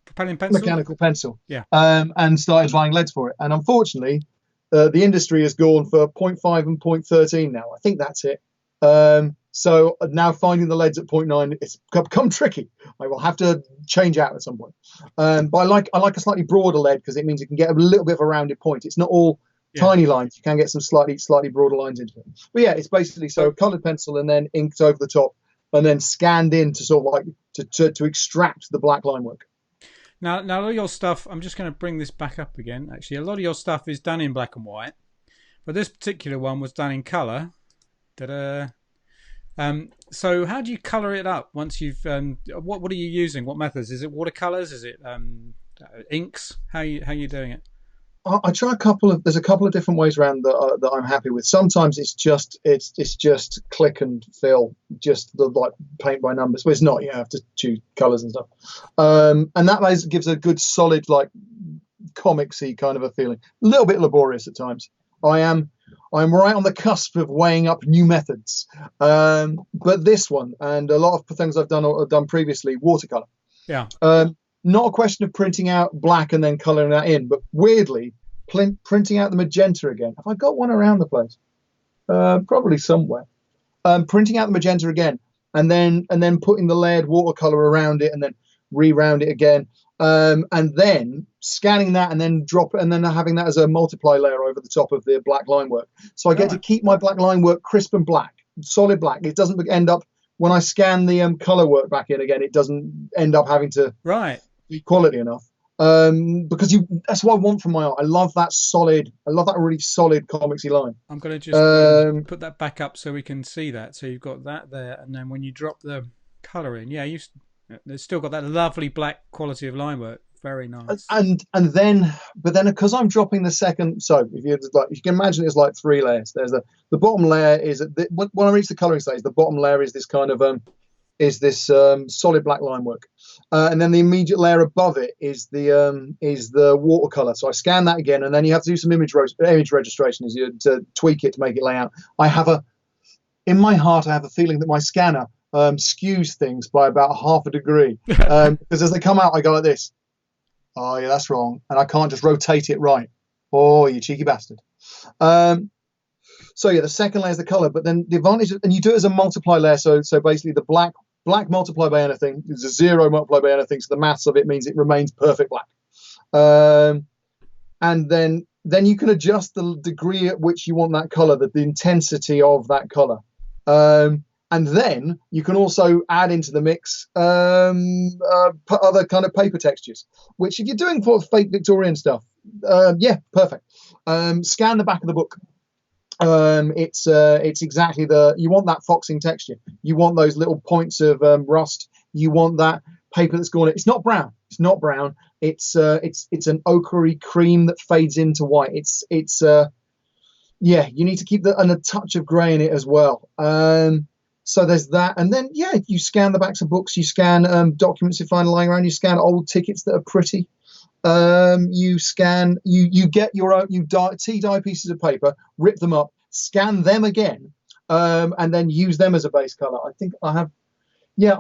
A: propelling pencil,
B: mechanical pencil.
A: Yeah.
B: And started buying leads for it. And unfortunately, the industry has gone for 0.5 and 0.13 now. I think that's it. So now finding the leads at 0.9, it's become tricky. I will have to change out at some point. But I like a slightly broader lead, because it means you can get a little bit of a rounded point. It's not all tiny lines. You can get some slightly broader lines into it. But yeah, it's basically coloured pencil and then inked over the top and then scanned in to sort of like to extract the black line work.
A: Now a lot of your stuff, I'm just going to bring this back up again. Actually, a lot of your stuff is done in black and white, but this particular one was done in colour. So how do you colour it up once you've what are you using? What methods? Is it watercolours? Is it inks? How you doing it?
B: I try there's a couple of different ways around that I'm happy with. Sometimes it's just click and fill, just the like paint by numbers. Well, it's not. You have to choose colours and stuff, and that gives a good solid like comicsy kind of a feeling. A little bit laborious at times. I'm right on the cusp of weighing up new methods, but this one and a lot of things I've done previously, watercolor.
A: Yeah.
B: Not a question of printing out black and then colouring that in, but weirdly printing out the magenta again. Have I got one around the place? Probably somewhere. Printing out the magenta again, and then putting the layered watercolour around it, and then re-round it again, and then scanning that, and then drop it, and then having that as a multiply layer over the top of the black line work. So I get to keep my black line work crisp and black, solid black. It doesn't end up, when I scan the colour work back in again, it doesn't end up having to be quality enough. Because that's what I want from my art. I love that really solid comicsy line.
A: I'm going to just put that back up so we can see that. So you've got that there, and then when you drop the colour in, they've still got that lovely black quality of line work. Very nice. And then because I'm dropping the second, so if you can imagine, it's like 3 layers. There's the bottom layer is when I reach the colouring stage, the bottom layer is this kind of solid black line work, and then the immediate layer above it is the watercolor. So I scan that again, and then you have to do some image registration to tweak it to make it lay out. In my heart, I have a feeling that my scanner
B: skews things by about half a degree. Because as they come out, I go like this. Oh, yeah, that's wrong. And I can't just rotate it right. Oh, you cheeky bastard. So yeah, the second layer is the color, but then the advantage, and you do it as a multiply layer. So basically the black multiplied by anything is a 0 multiplied by anything. So the maths of it means it remains perfect black. And then you can adjust the degree at which you want that color, the intensity of that color. And then you can also add into the mix other kind of paper textures, which if you're doing for fake Victorian stuff, yeah, perfect. Scan the back of the book. It's exactly you want that foxing texture. You want those little points of rust. You want that paper that's gone. It's not brown. It's not brown. It's an ochre cream that fades into white. Yeah, you need to keep and a touch of grey in it as well. So there's that, and then yeah, you scan the backs of books, you scan documents you find lying around, you scan old tickets that are pretty. You scan, you get your own, dye pieces of paper, rip them up, scan them again, and then use them as a base color. I think I have, yeah,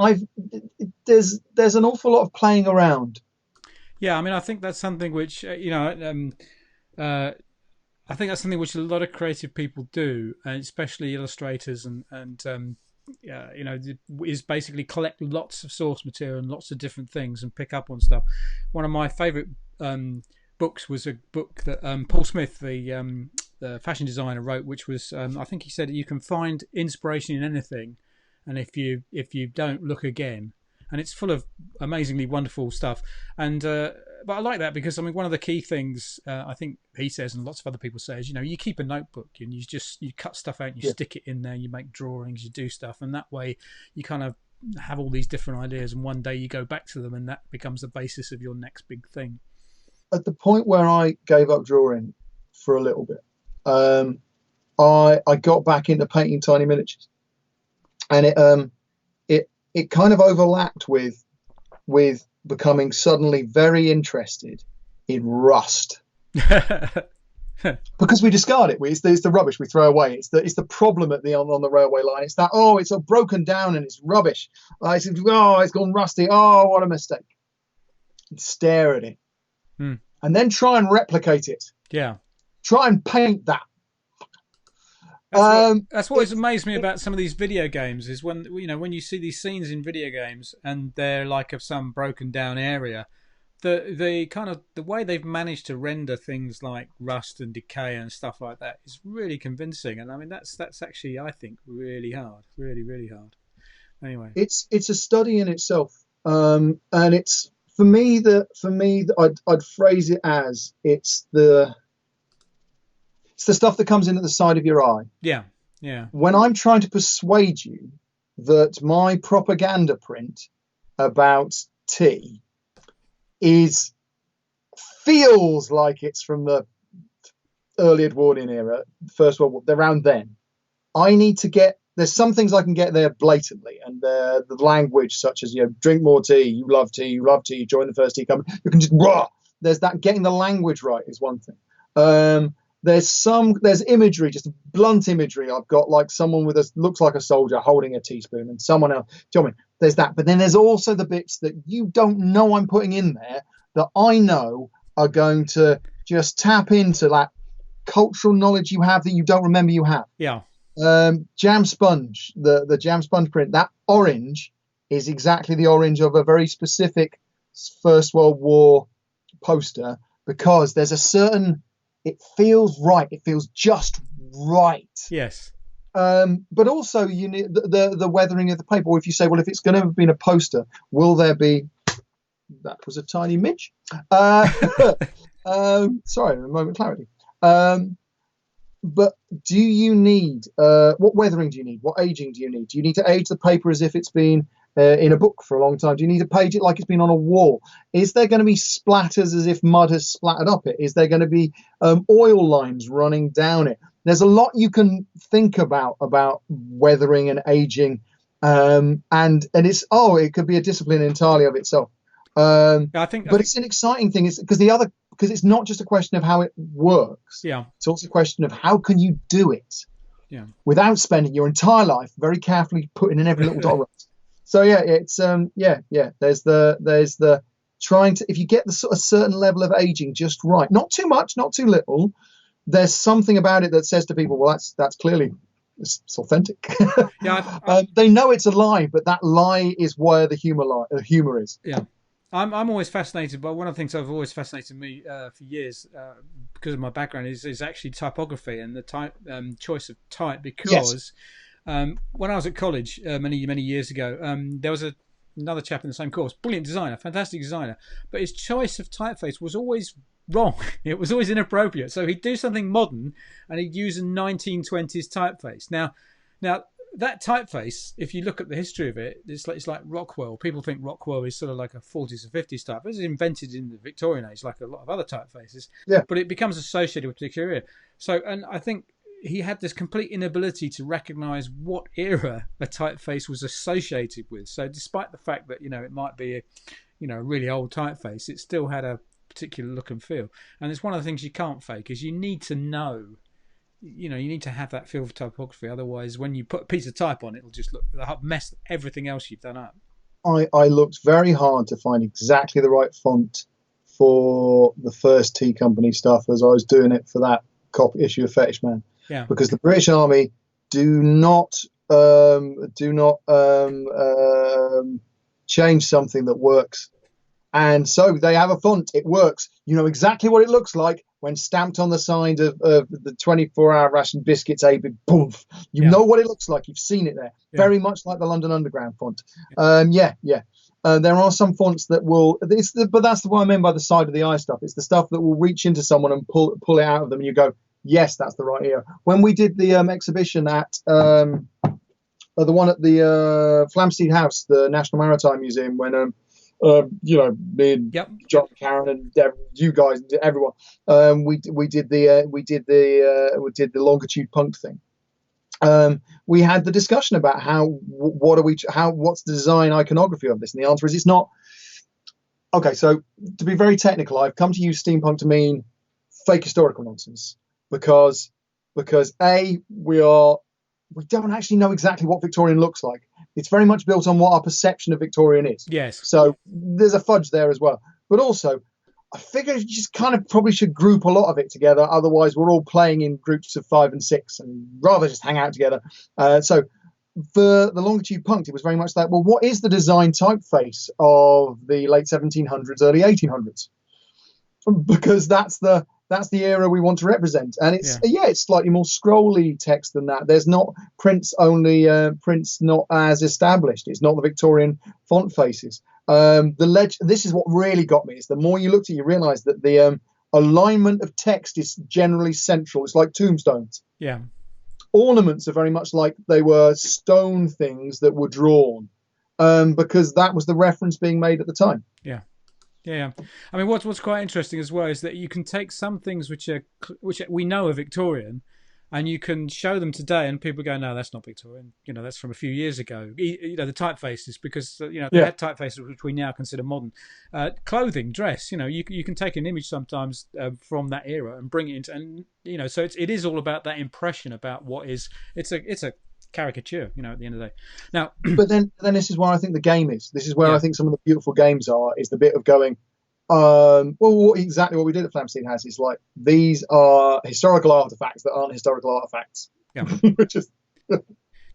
B: there's an awful lot of playing around.
A: Yeah, I mean, I think that's something which I think that's something which a lot of creative people do, and especially illustrators and is basically collect lots of source material and lots of different things and pick up on stuff. One of my favourite books was a book that Paul Smith, the fashion designer, wrote, which was I think he said that you can find inspiration in anything, and if you don't look again, and it's full of amazingly wonderful stuff. And but I like that because I mean one of the key things I think he says and lots of other people say is you keep a notebook and you cut stuff out and you stick it in there, you make drawings, you do stuff, and that way you kind of have all these different ideas and one day you go back to them and that becomes the basis of your next big thing.
B: At the point where I gave up drawing for a little bit, I got back into painting tiny miniatures, and it kind of overlapped with becoming suddenly very interested in rust. Because we discard it. It's the rubbish we throw away. It's the problem on the railway line. It's that, oh, it's all broken down and it's rubbish. It's gone rusty. Oh, what a mistake. And stare at it. And then try and replicate it.
A: Yeah.
B: Try and paint that.
A: That's what amazed me about some of these video games is when you see these scenes in video games and they're like of some broken down area, the kind of the way they've managed to render things like rust and decay and stuff like that is really convincing. And I mean that's actually, I think, really hard, really hard. Anyway, it's
B: a study in itself, and it's for me I'd phrase it as it's the stuff that comes in at the side of your eye.
A: Yeah.
B: When I'm trying to persuade you that my propaganda print about tea feels like it's from the early Edwardian era, First World War, around then, I need to there's some things I can get there blatantly, and the language such as, drink more tea, you love tea, you join the first tea company, you can just, there's that, getting the language right is one thing. There's imagery, just blunt imagery. I've got like someone looks like a soldier holding a teaspoon, and someone else. Do you know what I mean? There's that, but then there's also the bits that you don't know I'm putting in there that I know are going to just tap into that cultural knowledge you have that you don't remember you have.
A: Yeah.
B: Jam sponge, the jam sponge print. That orange is exactly the orange of a very specific First World War poster, because there's a certain. It feels right. It feels just right.
A: Yes.
B: But also you need the weathering of the paper. Or if you say, well, if it's going to have been a poster, will there be? That was a tiny midge. Sorry, a moment of clarity. But do you need what weathering do you need? What aging do you need? Do you need to age the paper as if it's been in a book for a long time? Do you need to page it like it's been on a wall? Is there going to be splatters as if mud has splattered up it? Is there going to be oil lines running down it? There's a lot you can think about weathering and aging, and it's it could be a discipline entirely of itself.
A: I think,
B: it's an exciting thing. It's because it's not just a question of how it works.
A: Yeah,
B: it's also a question of how can you do it.
A: Yeah.
B: without spending your entire life very carefully putting in every little dot of rust. So yeah, it's There's the trying to, if you get the sort of certain level of aging just right, not too much, not too little. There's something about it that says to people, well, that's clearly it's authentic.
A: Yeah,
B: they know it's a lie, but that lie is where the humor is.
A: yeah. I'm always fascinated by one of the things I've always fascinated me for years because of my background is actually typography and the choice of type. Because
B: Yes.
A: When I was at college many years ago, there was another chap in the same course, brilliant designer, fantastic designer, but his choice of typeface was always wrong. It was always inappropriate. So he'd do something modern and he'd use a 1920s typeface. Now that typeface, if you look at the history of it, it's like Rockwell. People think Rockwell is sort of like a 40s or 50s typeface. It was invented in the Victorian age, like a lot of other typefaces.
B: Yeah.
A: But it becomes associated with a particular era. So, and I think he had this complete inability to recognise what era a typeface was associated with. So, despite the fact that it might be a really old typeface, it still had a particular look and feel. And it's one of the things you can't fake is you need to know. You need to have that feel for typography. Otherwise, when you put a piece of type on, it'll just mess everything else you've done up.
B: I looked very hard to find exactly the right font for the first T Company stuff as I was doing it for that issue of Fetish Man.
A: Yeah.
B: Because the British Army do not change something that works. And so they have a font. It works. You know exactly what it looks like when stamped on the side of the 24-hour ration biscuits. Poof. You know what it looks like. You've seen it there. Yeah. Very much like the London Underground font. Yeah. There are some fonts that will. But that's what I mean by the side of the eye stuff. It's the stuff that will reach into someone and pull it out of them, and you go, yes, that's the right ear. When we did the exhibition at the one at the Flamsteed House, the National Maritime Museum, when me and John, Karen, and you guys, everyone, we did the longitude punct thing. We had the discussion about what's the design iconography of this, and the answer is it's not. Okay, so to be very technical, I've come to use steampunk to mean fake historical nonsense because we don't actually know exactly what Victorian looks like. It's very much built on what our perception of Victorian is.
A: Yes.
B: So there's a fudge there as well. But also, I figure you just kind of probably should group a lot of it together. Otherwise, we're all playing in groups of 5 and 6 and rather just hang out together. So for the longitude punct, it was very much like, well, what is the design typeface of the late 1700s, early 1800s? Because that's the era we want to represent, and it's slightly more scrolly text than that. There's not prints not as established. It's not the Victorian font faces. This is what really got me. Is the more you looked at it, you realise that the alignment of text is generally central. It's like tombstones.
A: Yeah.
B: Ornaments are very much like they were stone things that were drawn, because that was the reference being made at the time.
A: Yeah. Yeah, I mean, what's quite interesting as well is that you can take some things which we know are Victorian, and you can show them today, and people go, "No, that's not Victorian. That's from a few years ago." The typefaces, because they had typefaces which we now consider modern. Clothing, dress. You can take an image sometimes from that era and bring it into, and so it is all about that impression about what is. It's a caricature, at the end of the day. Now,
B: but then this is where I think the game is. This is where I think some of the beautiful games are. Is the bit of going, exactly what we did at Flamsteed House is like these are historical artifacts that aren't historical artifacts.
A: Yeah.
B: Which is.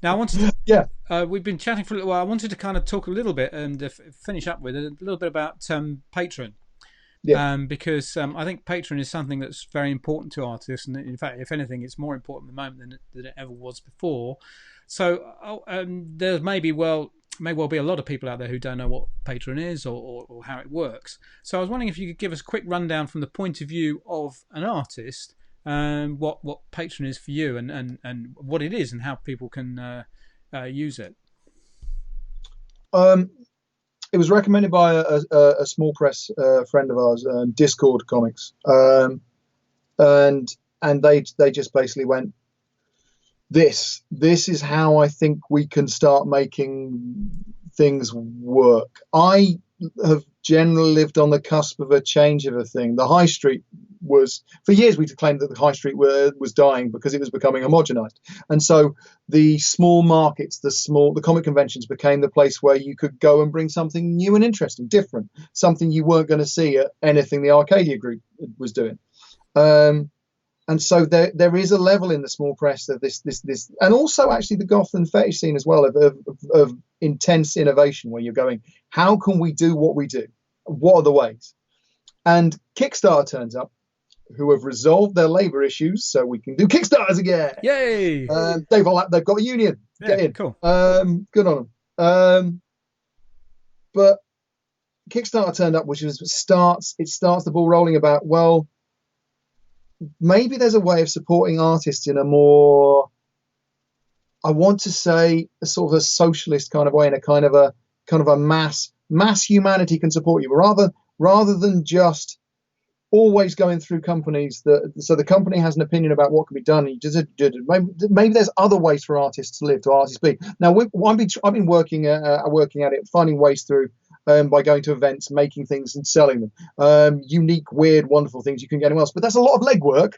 A: Now I wanted to. We've been chatting for a little while. I wanted to kind of talk a little bit and finish up with a little bit about Patreon. Yeah. Because I think Patreon is something that's very important to artists, and in fact, if anything, it's more important at the moment than it ever was before. So there may well be a lot of people out there who don't know what Patreon is or how it works. So I was wondering if you could give us a quick rundown from the point of view of an artist, what Patreon is for you, and what it is, and how people can use it.
B: It was recommended by a small press friend of ours, Discord Comics, and they just basically went, this is how I think we can start making things work. I have generally lived on the cusp of a change of a thing. The high street was, for years we claimed that the high street was dying because it was becoming homogenized. And so the small markets, the comic conventions became the place where you could go and bring something new and interesting, different, something you weren't going to see at anything the Arcadia group was doing. And so there is a level in the small press of this, and also actually the goth and fetish scene as well, of intense innovation, where you're going, how can we do what we do? What are the ways? And Kickstarter turns up, who have resolved their labour issues, so we can do Kickstarters again.
A: Yay!
B: They've got a union.
A: Yeah,
B: get in.
A: Cool.
B: Good on them. But Kickstarter turned up, which starts the ball rolling about, well, maybe there's a way of supporting artists in a more, I want to say, a sort of a socialist kind of way, in a kind of a mass humanity can support you, rather than just always going through companies so the company has an opinion about what can be done. Maybe there's other ways for artists to live, to artists be. Now I've been working at it, finding ways through. By going to events, making things and selling them, unique, weird, wonderful things you can get anywhere else. But that's a lot of legwork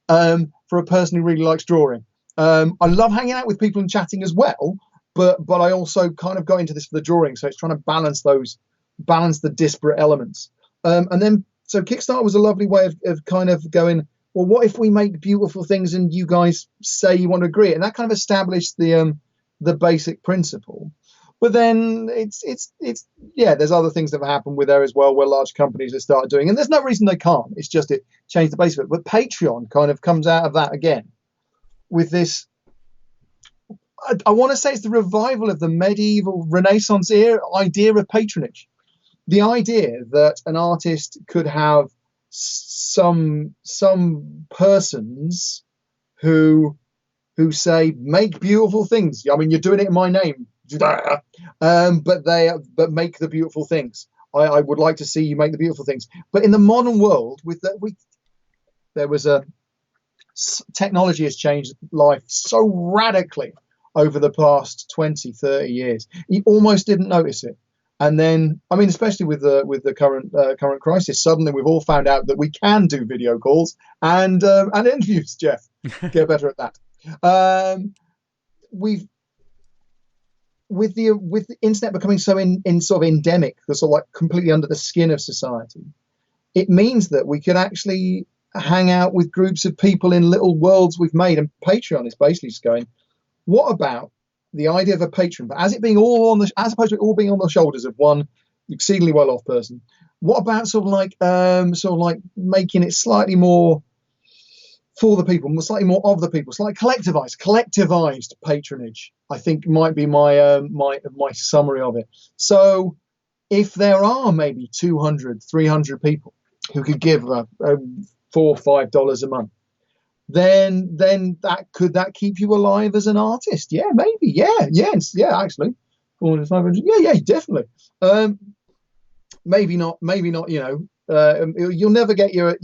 B: for a person who really likes drawing. I love hanging out with people and chatting as well, but I also kind of got into this for the drawing, so it's trying to balance the disparate elements. And then so Kickstarter was a lovely way of kind of going, well, what if we make beautiful things and you guys say you want to agree? And that kind of established the basic principle. But then there's other things that have happened with there as well, where large companies have started doing, and there's no reason they can't. It's just it changed the base of it. But Patreon kind of comes out of that again with this. I want to say it's the revival of the medieval Renaissance era idea of patronage. The idea that an artist could have some persons who say, make beautiful things. I mean, you're doing it in my name. But make the beautiful things. I would like to see you make the beautiful things. But in the modern world, technology has changed life so radically over the past 20, 30 years. You almost didn't notice it. And then, I mean, especially with the current crisis, suddenly we've all found out that we can do video calls and interviews. Geoff, get better at that. With the internet becoming so in sort of endemic, sort of like completely under the skin of society, it means that we can actually hang out with groups of people in little worlds we've made. And Patreon is basically just going, what about the idea of a patron, but as opposed to it all being on the shoulders of one exceedingly well-off person? What about sort of like making it slightly more for the people, slightly more of the people, slightly collectivized patronage, I think might be my summary of it. So if there are maybe 200, 300 people who could give $4 or $5 a month, then could that keep you alive as an artist? Yeah, maybe. Yeah, actually. 400, 500. Yeah, definitely. Maybe not. You'll never get your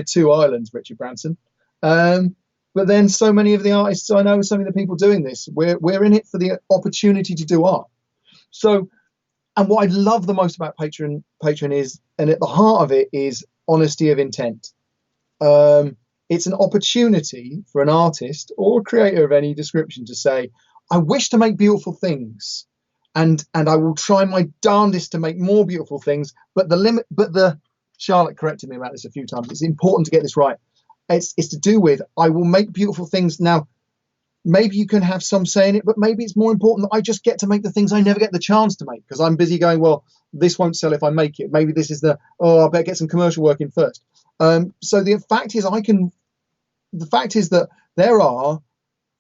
B: 2 islands, Richard Branson. But then so many of the artists I know, so many of the people doing this, we're in it for the opportunity to do art. So, and what I love the most about Patreon is, and at the heart of it is honesty of intent. It's an opportunity for an artist or a creator of any description to say, I wish to make beautiful things. And I will try my darndest to make more beautiful things, but Charlotte corrected me about this a few times. It's important to get this right. It's to do with, I will make beautiful things. Now, maybe you can have some say in it, but maybe it's more important that I just get to make the things I never get the chance to make, because I'm busy going, well, this won't sell if I make it. Maybe this is I better get some commercial work in first. So the fact is that there are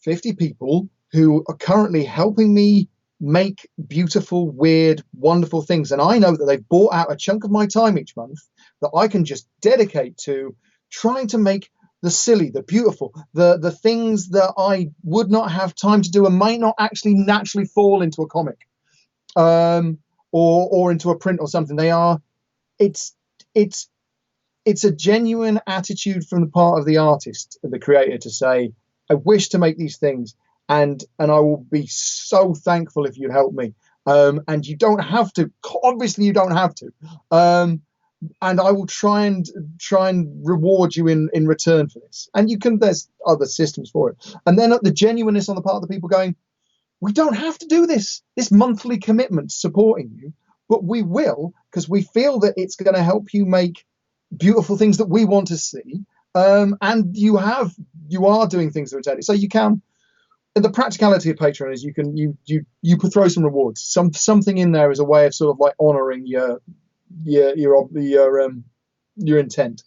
B: 50 people who are currently helping me make beautiful, weird, wonderful things. And I know that they've bought out a chunk of my time each month that I can just dedicate to trying to make the silly, the beautiful, the things that I would not have time to do and might not actually naturally fall into a comic or into a print or something. It's a genuine attitude from the part of the artist, the creator, to say, I wish to make these things. And I will be so thankful if you'd help me. And you don't have to. Obviously, you don't have to. and I will try and reward you in return for this. And there's other systems for it. And then the genuineness on the part of the people going, we don't have to do this monthly commitment supporting you, but we will, because we feel that it's going to help you make beautiful things that we want to see. And you are doing things that are intended. So you can. The practicality of Patreon is you throw some rewards. Something in there is a way of sort of like honouring your intent.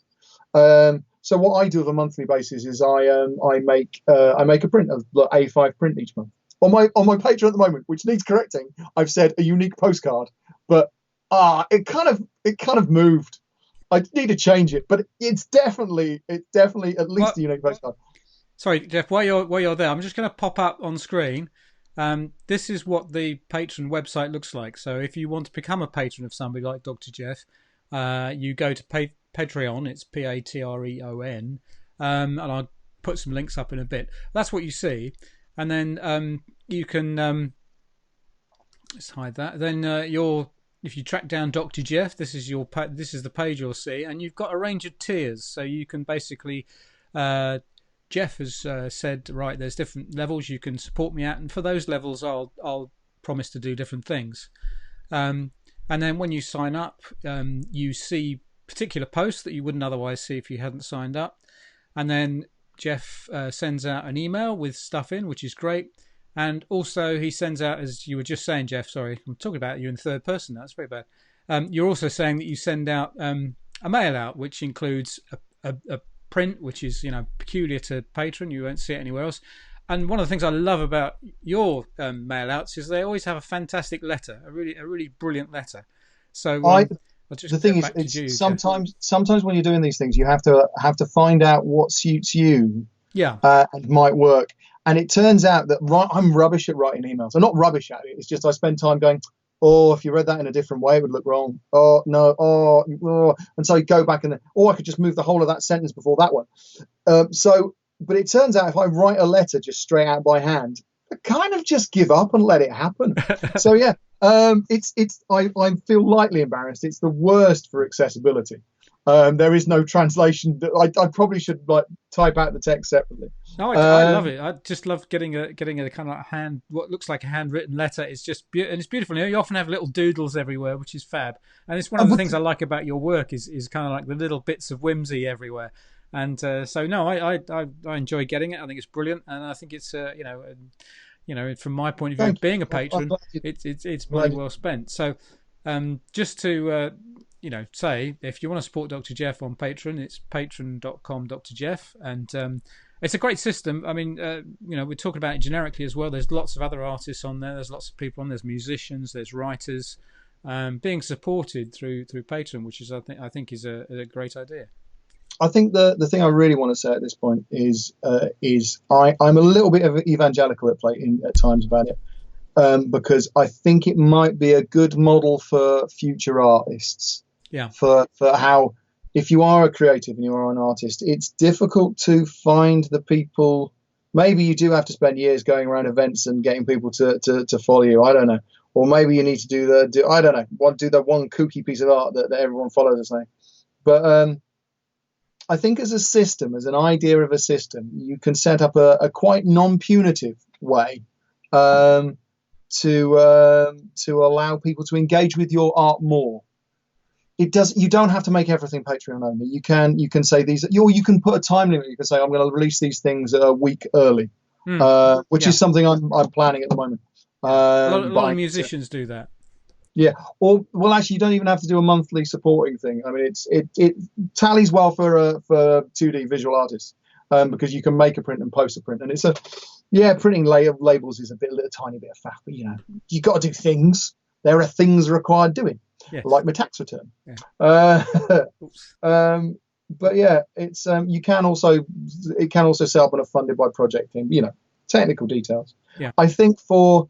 B: So what I do on a monthly basis is I make a print of A5 print each month. On my Patreon at the moment, which needs correcting, I've said a unique postcard, but it kind of moved. I need to change it, but it's definitely at least a unique postcard.
A: Sorry, Geoff, while you're there, I'm just going to pop up on screen. This is what the Patreon website looks like. So if you want to become a patron of somebody like Dr. Geof, you go to Patreon. It's Patreon, and I'll put some links up in a bit. That's what you see, and then you can let's hide that. Then if you track down Doctor Geof, this is the page you'll see, and you've got a range of tiers. So you can basically Geoff has said, right, there's different levels you can support me at, and for those levels, I'll promise to do different things. And then when you sign up, you see particular posts that you wouldn't otherwise see if you hadn't signed up. And then Geoff sends out an email with stuff in, which is great. And also he sends out, as you were just saying, Geoff, sorry, I'm talking about you in third person. That's very bad. You're also saying that you send out a mail out, which includes a print, which is peculiar to Patreon. You won't see it anywhere else. And one of the things I love about your mail outs is they always have a fantastic letter, a really brilliant letter. So
B: the thing is, it's sometimes when you're doing these things, you have to find out what suits you, and might work. And it turns out that I'm rubbish at writing emails. I'm not rubbish at it. It's just I spend time going, oh, if you read that in a different way, it would look wrong. Oh, no. Oh. And so I go back I could just move the whole of that sentence before that one. But it turns out if I write a letter just straight out by hand, I kind of just give up and let it happen. So yeah, I feel lightly embarrassed. It's the worst for accessibility. There is no translation. I probably should type out the text separately.
A: No, I love it. I just love getting a kind of what looks like a handwritten letter. It's just and it's beautiful. You often have little doodles everywhere, which is fab. And it's one of the things I like about your work is kind of like the little bits of whimsy everywhere. And so no, I enjoy getting it. I think it's brilliant, and I think it's from my point of view, being a patron, it's money well spent. So just to say, if you want to support Dr. Geof on Patreon, it's patreon.com/drgeof, and it's a great system. I mean, we're talking about it generically as well. There's lots of other artists on there. There's lots of people on. There's musicians. There's writers being supported through Patreon, which is I think is a great idea.
B: I think the thing I really want to say at this point is I'm a little bit of an evangelical at times about it, because I think it might be a good model for future artists.
A: Yeah.
B: For how, if you are a creative and you are an artist, it's difficult to find the people. Maybe you do have to spend years going around events and getting people to follow you. I don't know. Or maybe you need to do the one kooky piece of art that everyone follows or something. But I think as a system, as an idea of a system, you can set up a quite non-punitive way to allow people to engage with your art more. You don't have to make everything Patreon only. You can say these, or you can put a time limit. You can say, I'm going to release these things a week early, which is something I'm planning at the moment.
A: A lot of musicians do that.
B: Yeah, actually, you don't even have to do a monthly supporting thing. I mean, it tallies well for 2D visual artists, because you can make a print and post a print, and it's printing labels is a tiny bit of faff, but you got to do things. There are things required doing, like my tax return. Yeah. But yeah, it's it can also set up on a funded by project thing. Technical details.
A: Yeah.
B: I think for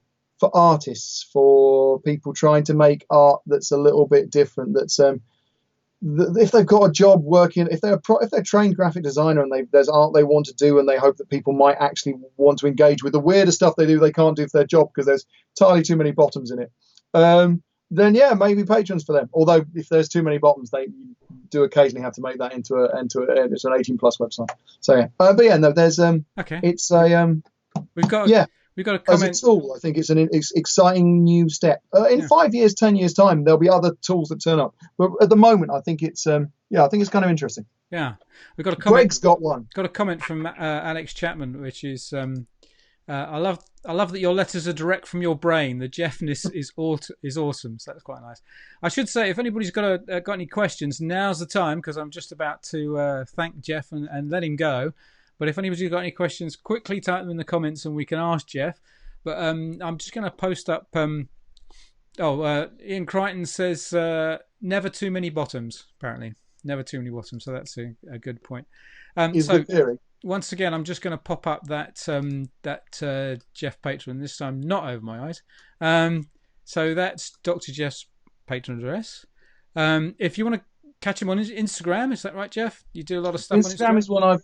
B: artists, for people trying to make art that's a little bit different, that's if they've got a job working, if they're a trained graphic designer and there's art they want to do and they hope that people might actually want to engage with the weirder stuff they do, they can't do for their job because there's entirely too many bottoms in it. then yeah, maybe patrons for them. Although if there's too many bottoms, they do occasionally have to make that into an 18+ website. So yeah, but yeah, no, there's
A: Okay.
B: it's a
A: We've got
B: yeah.
A: we've got a
B: As a
A: comment.
B: tool, I think it's an exciting new step. In
A: Yeah.
B: 5 years, 10 years time, there'll be other tools that turn up. But at the moment, I think it's I think it's kind of interesting.
A: Yeah. We've got a comment.
B: Greg's got one.
A: Got a comment from Alex Chapman, which is I love that your letters are direct from your brain. The Jeffness is awesome. So that's quite nice. I should say, if anybody's got any questions, now's the time, because I'm just about to thank Geof and let him go. But if anybody's got any questions, quickly type them in the comments and we can ask Geof. But I'm just going to post up. Ian Crichton says never too many bottoms. Apparently, never too many bottoms. So that's a good point.
B: Good theory.
A: Once again, I'm just going to pop up that Geof Patreon. This time, not over my eyes. So that's Dr. Geof's Patreon address. If you want to catch him on Instagram, is that right, Geof? You do a lot of stuff on Instagram.
B: Instagram is one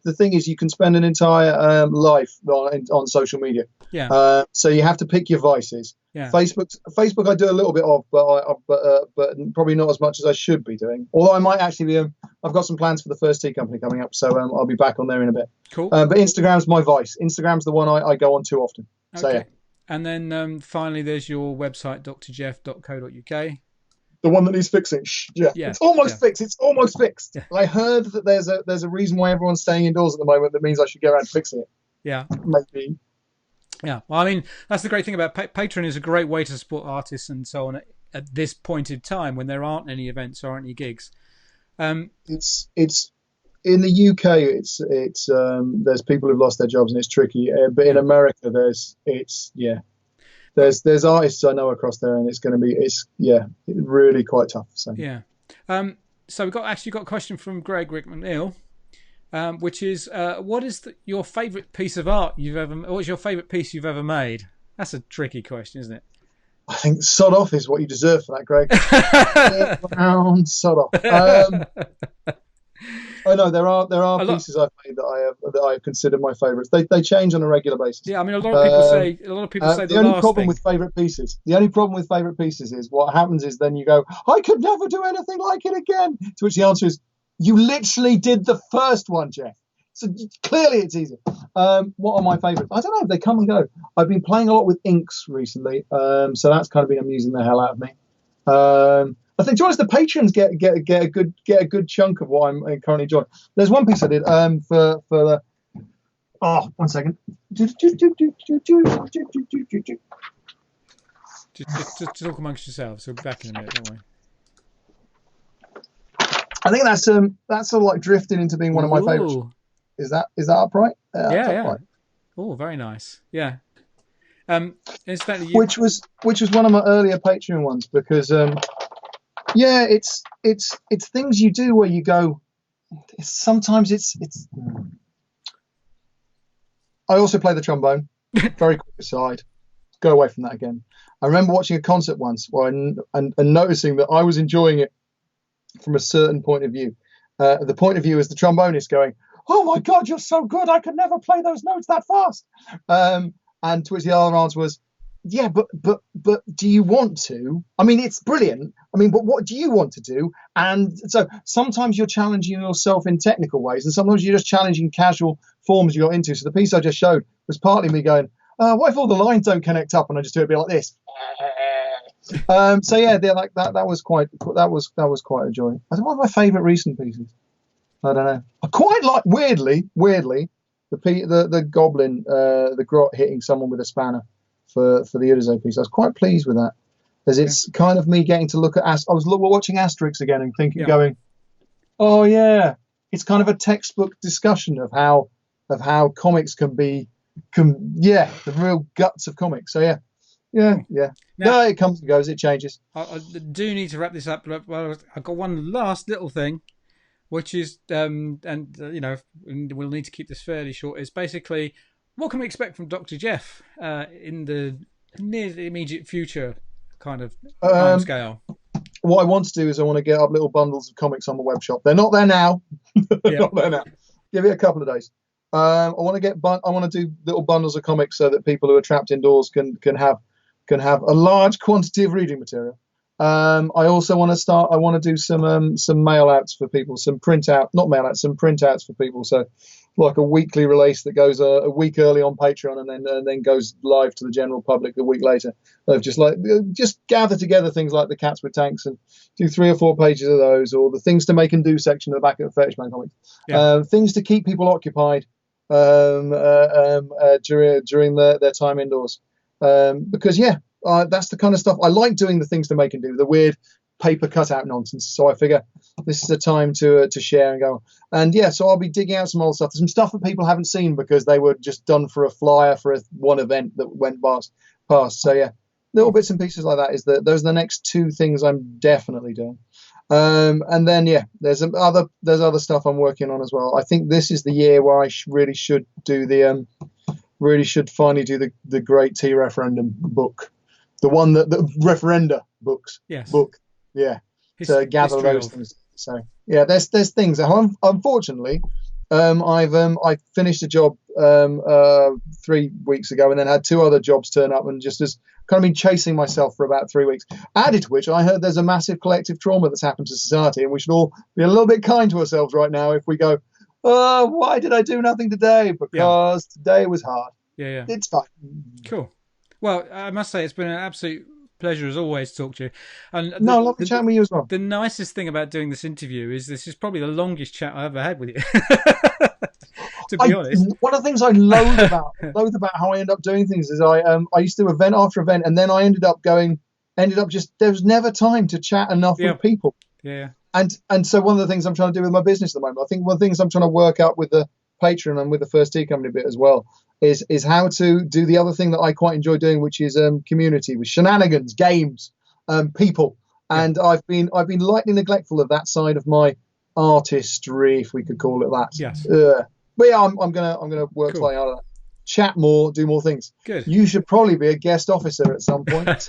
B: the thing is, you can spend an entire life on social media.
A: Yeah.
B: So you have to pick your vices.
A: Yeah.
B: Facebook I do a little bit of, but probably not as much as I should be doing. Although I might actually be. I've got some plans for the first tea company coming up, so I'll be back on there in a bit.
A: Cool.
B: But Instagram's my vice. Instagram's the one I go on too often. So
A: Okay.
B: yeah.
A: And then finally, there's your website, drgeof.co.uk.
B: The one that needs fixing. Yeah. It's almost fixed. It's almost fixed.
A: Yeah.
B: I heard that there's a reason why everyone's staying indoors at the moment. That means I should get around fixing it.
A: Yeah.
B: Maybe.
A: Yeah. Well, I mean, that's the great thing about Patreon. Is a great way to support artists and so on at this point in time when there aren't any events or aren't any gigs.
B: It's in the UK. It's there's people who've lost their jobs and it's tricky. But in America, there's artists I know across there, and it's going to be really quite tough. So
A: yeah. So we've got a question from Greg Rick McNeil, which is what is your favourite piece of art what's your favourite piece you've ever made? That's a tricky question, isn't it?
B: I think sod off is what you deserve for that, Greg. Sod off. I know there are pieces I've made that I have considered my favourites. They change on a regular basis.
A: Yeah, I mean a lot of people say
B: the only problem with favourite pieces. The only problem with favourite pieces is what happens is then you go, I could never do anything like it again. To which the answer is, you literally did the first one, Geof. So clearly it's easy. What are my favourites? I don't know. They come and go. I've been playing a lot with inks recently, so that's kind of been amusing the hell out of me. I think, to be honest, the patrons get a good chunk of what I'm currently enjoying. There's one piece I did for the. Oh, 1 second.
A: Just talk amongst yourselves. We'll be back in a minute, don't we?
B: I think that's sort of like drifting into being one of my favourites. Is that upright?
A: Yeah.
B: Upright.
A: Oh, very nice. Yeah. Incidentally,
B: which was one of my earlier Patreon ones because it's things you do where you go. Sometimes it's. I also play the trombone. Very quick aside. Go away from that again. I remember watching a concert once and noticing that I was enjoying it from a certain point of view. The point of view is the trombonist going, "Oh my God, you're so good! I could never play those notes that fast." And to which the other answer was, "Yeah, but do you want to? I mean, it's brilliant. I mean, but what do you want to do?" And so sometimes you're challenging yourself in technical ways, and sometimes you're just challenging casual forms you got into. So the piece I just showed was partly me going, "What if all the lines don't connect up and I just do it a bit like this?" So yeah, like that was quite a joy. I don't know, one of my favourite recent pieces. I don't know. I quite like weirdly the goblin, the grot hitting someone with a spanner for the Udizo piece. I was quite pleased with that, as it's kind of me getting to look at. I was watching Asterix again and thinking, going, "Oh yeah," it's kind of a textbook discussion of how comics can be, the real guts of comics. So yeah. Yeah. No, it comes and goes. It changes.
A: I do need to wrap this up. But I've got one last little thing, which is, we'll need to keep this fairly short. Is basically, what can we expect from Dr. Geof in the near immediate future, kind of time scale?
B: What I want to do is I want to get up little bundles of comics on the web shop. They're not there now. Not there now. Give it a couple of days. I want to do little bundles of comics so that people who are trapped indoors can have can have a large quantity of reading material. I also want to start. I want to do some mail outs for people, some printouts for people. So, like a weekly release that goes a week early on Patreon and then goes live to the general public a week later. Of just gather together things like the Cats with Tanks and do 3 or 4 pages of those, or the things to make and do section at the back of the Fetishman comics.
A: Yeah.
B: Things to keep people occupied during their time indoors. Because that's the kind of stuff I like doing. The things to make and do, the weird paper cutout nonsense. So I figure this is a time to share and go. And so I'll be digging out some old stuff. There's some stuff that people haven't seen because they were just done for a flyer for one event that went past. So little bits and pieces like that. Those are the next 2 things I'm definitely doing. And then there's other stuff I'm working on as well. I think this is the year where I really should finally do the Great Tea Referendum book, the one that the referenda books.
A: Yes.
B: Book. Yeah. To gather those things. So there's things. Unfortunately, I finished a job 3 weeks ago, and then had 2 other jobs turn up, and just as kind of been chasing myself for about 3 weeks. Added to which, I heard there's a massive collective trauma that's happened to society, and we should all be a little bit kind to ourselves right now if we go, "Oh, why did I do nothing today?" Because today was hard.
A: Yeah.
B: It's fine.
A: Cool. Well, I must say it's been an absolute pleasure as always to talk to you. And
B: I love the chatting with you as well.
A: The nicest thing about doing this interview is this is probably the longest chat I ever had with you. To be honest,
B: one of the things I loathe about how I end up doing things is I used to do event after event, and then I ended up just there was never time to chat enough with people.
A: Yeah.
B: And so one of the things I'm trying to do with my business at the moment, I think one of the things I'm trying to work out with the Patreon and with the First Tea Company bit as well, is how to do the other thing that I quite enjoy doing, which is community, with shenanigans, games, people. And I've been lightly neglectful of that side of my artistry, if we could call it that.
A: Yes.
B: But I'm gonna work slightly harder. Chat more, do more things.
A: Good.
B: You should probably be a guest officer at some point.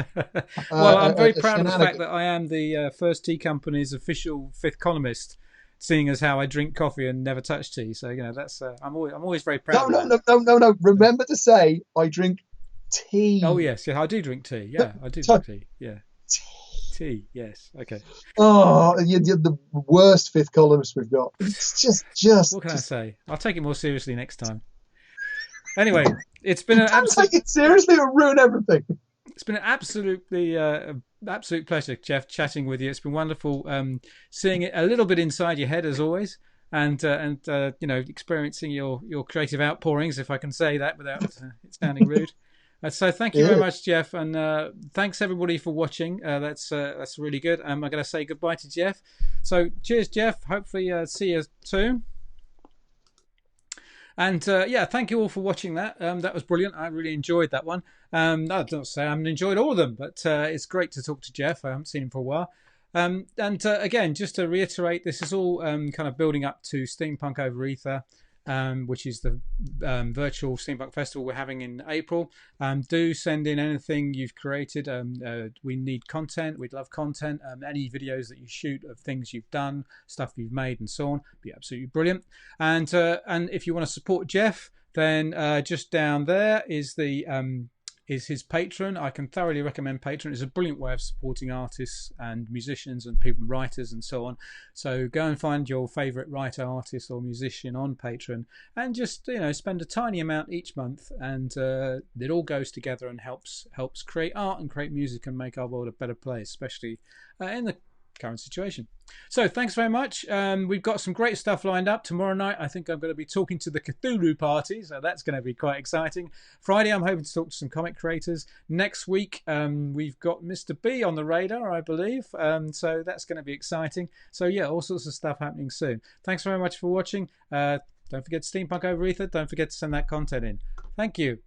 A: Well, I'm very proud of the fact that I am the First Tea Company's official 5th columnist, seeing as how I drink coffee and never touch tea. So that's I'm always very proud.
B: No. Remember to say I drink tea.
A: Oh yes, I do drink tea. Yeah, I do drink tea. Yeah. Tea. Yes. Okay.
B: Oh, you're the worst 5th columnist we've got. It's just.
A: What can I say? I'll take it more seriously next time. Anyway, it's been an
B: take it seriously or ruin everything.
A: It's been an absolute pleasure, Geof, chatting with you. It's been wonderful seeing it a little bit inside your head as always, and experiencing your creative outpourings, if I can say that without it sounding rude. So thank you very much, Geof, and thanks everybody for watching. That's really good. I'm going to say goodbye to Geof. So cheers, Geof. Hopefully see you soon. And thank you all for watching that. That was brilliant. I really enjoyed that one. I don't say I haven't enjoyed all of them, but it's great to talk to Geof. I haven't seen him for a while. Again, just to reiterate, this is all kind of building up to Steampunk Over Ether, which is the virtual Steampunk Festival we're having in April. Do send in anything you've created. We need content. We'd love content. Any videos that you shoot of things you've done, stuff you've made, and so on. Be absolutely brilliant. And if you want to support Geof, then just down there is his Patreon. I can thoroughly recommend Patreon. It's a brilliant way of supporting artists and musicians and people, writers and so on. So go and find your favourite writer, artist or musician on Patreon, and just spend a tiny amount each month, and it all goes together and helps create art and create music and make our world a better place, especially in the current situation. So thanks very much. We've got some great stuff lined up. Tomorrow night I think I'm going to be talking to the Cthulhu party, so that's going to be quite exciting. Friday I'm hoping to talk to some comic creators. Next week we've got Mr. B on the radar, I believe, so that's going to be exciting. So all sorts of stuff happening soon. Thanks very much for watching. Don't forget Steampunk Over Ether. Don't forget to send that content in. Thank you.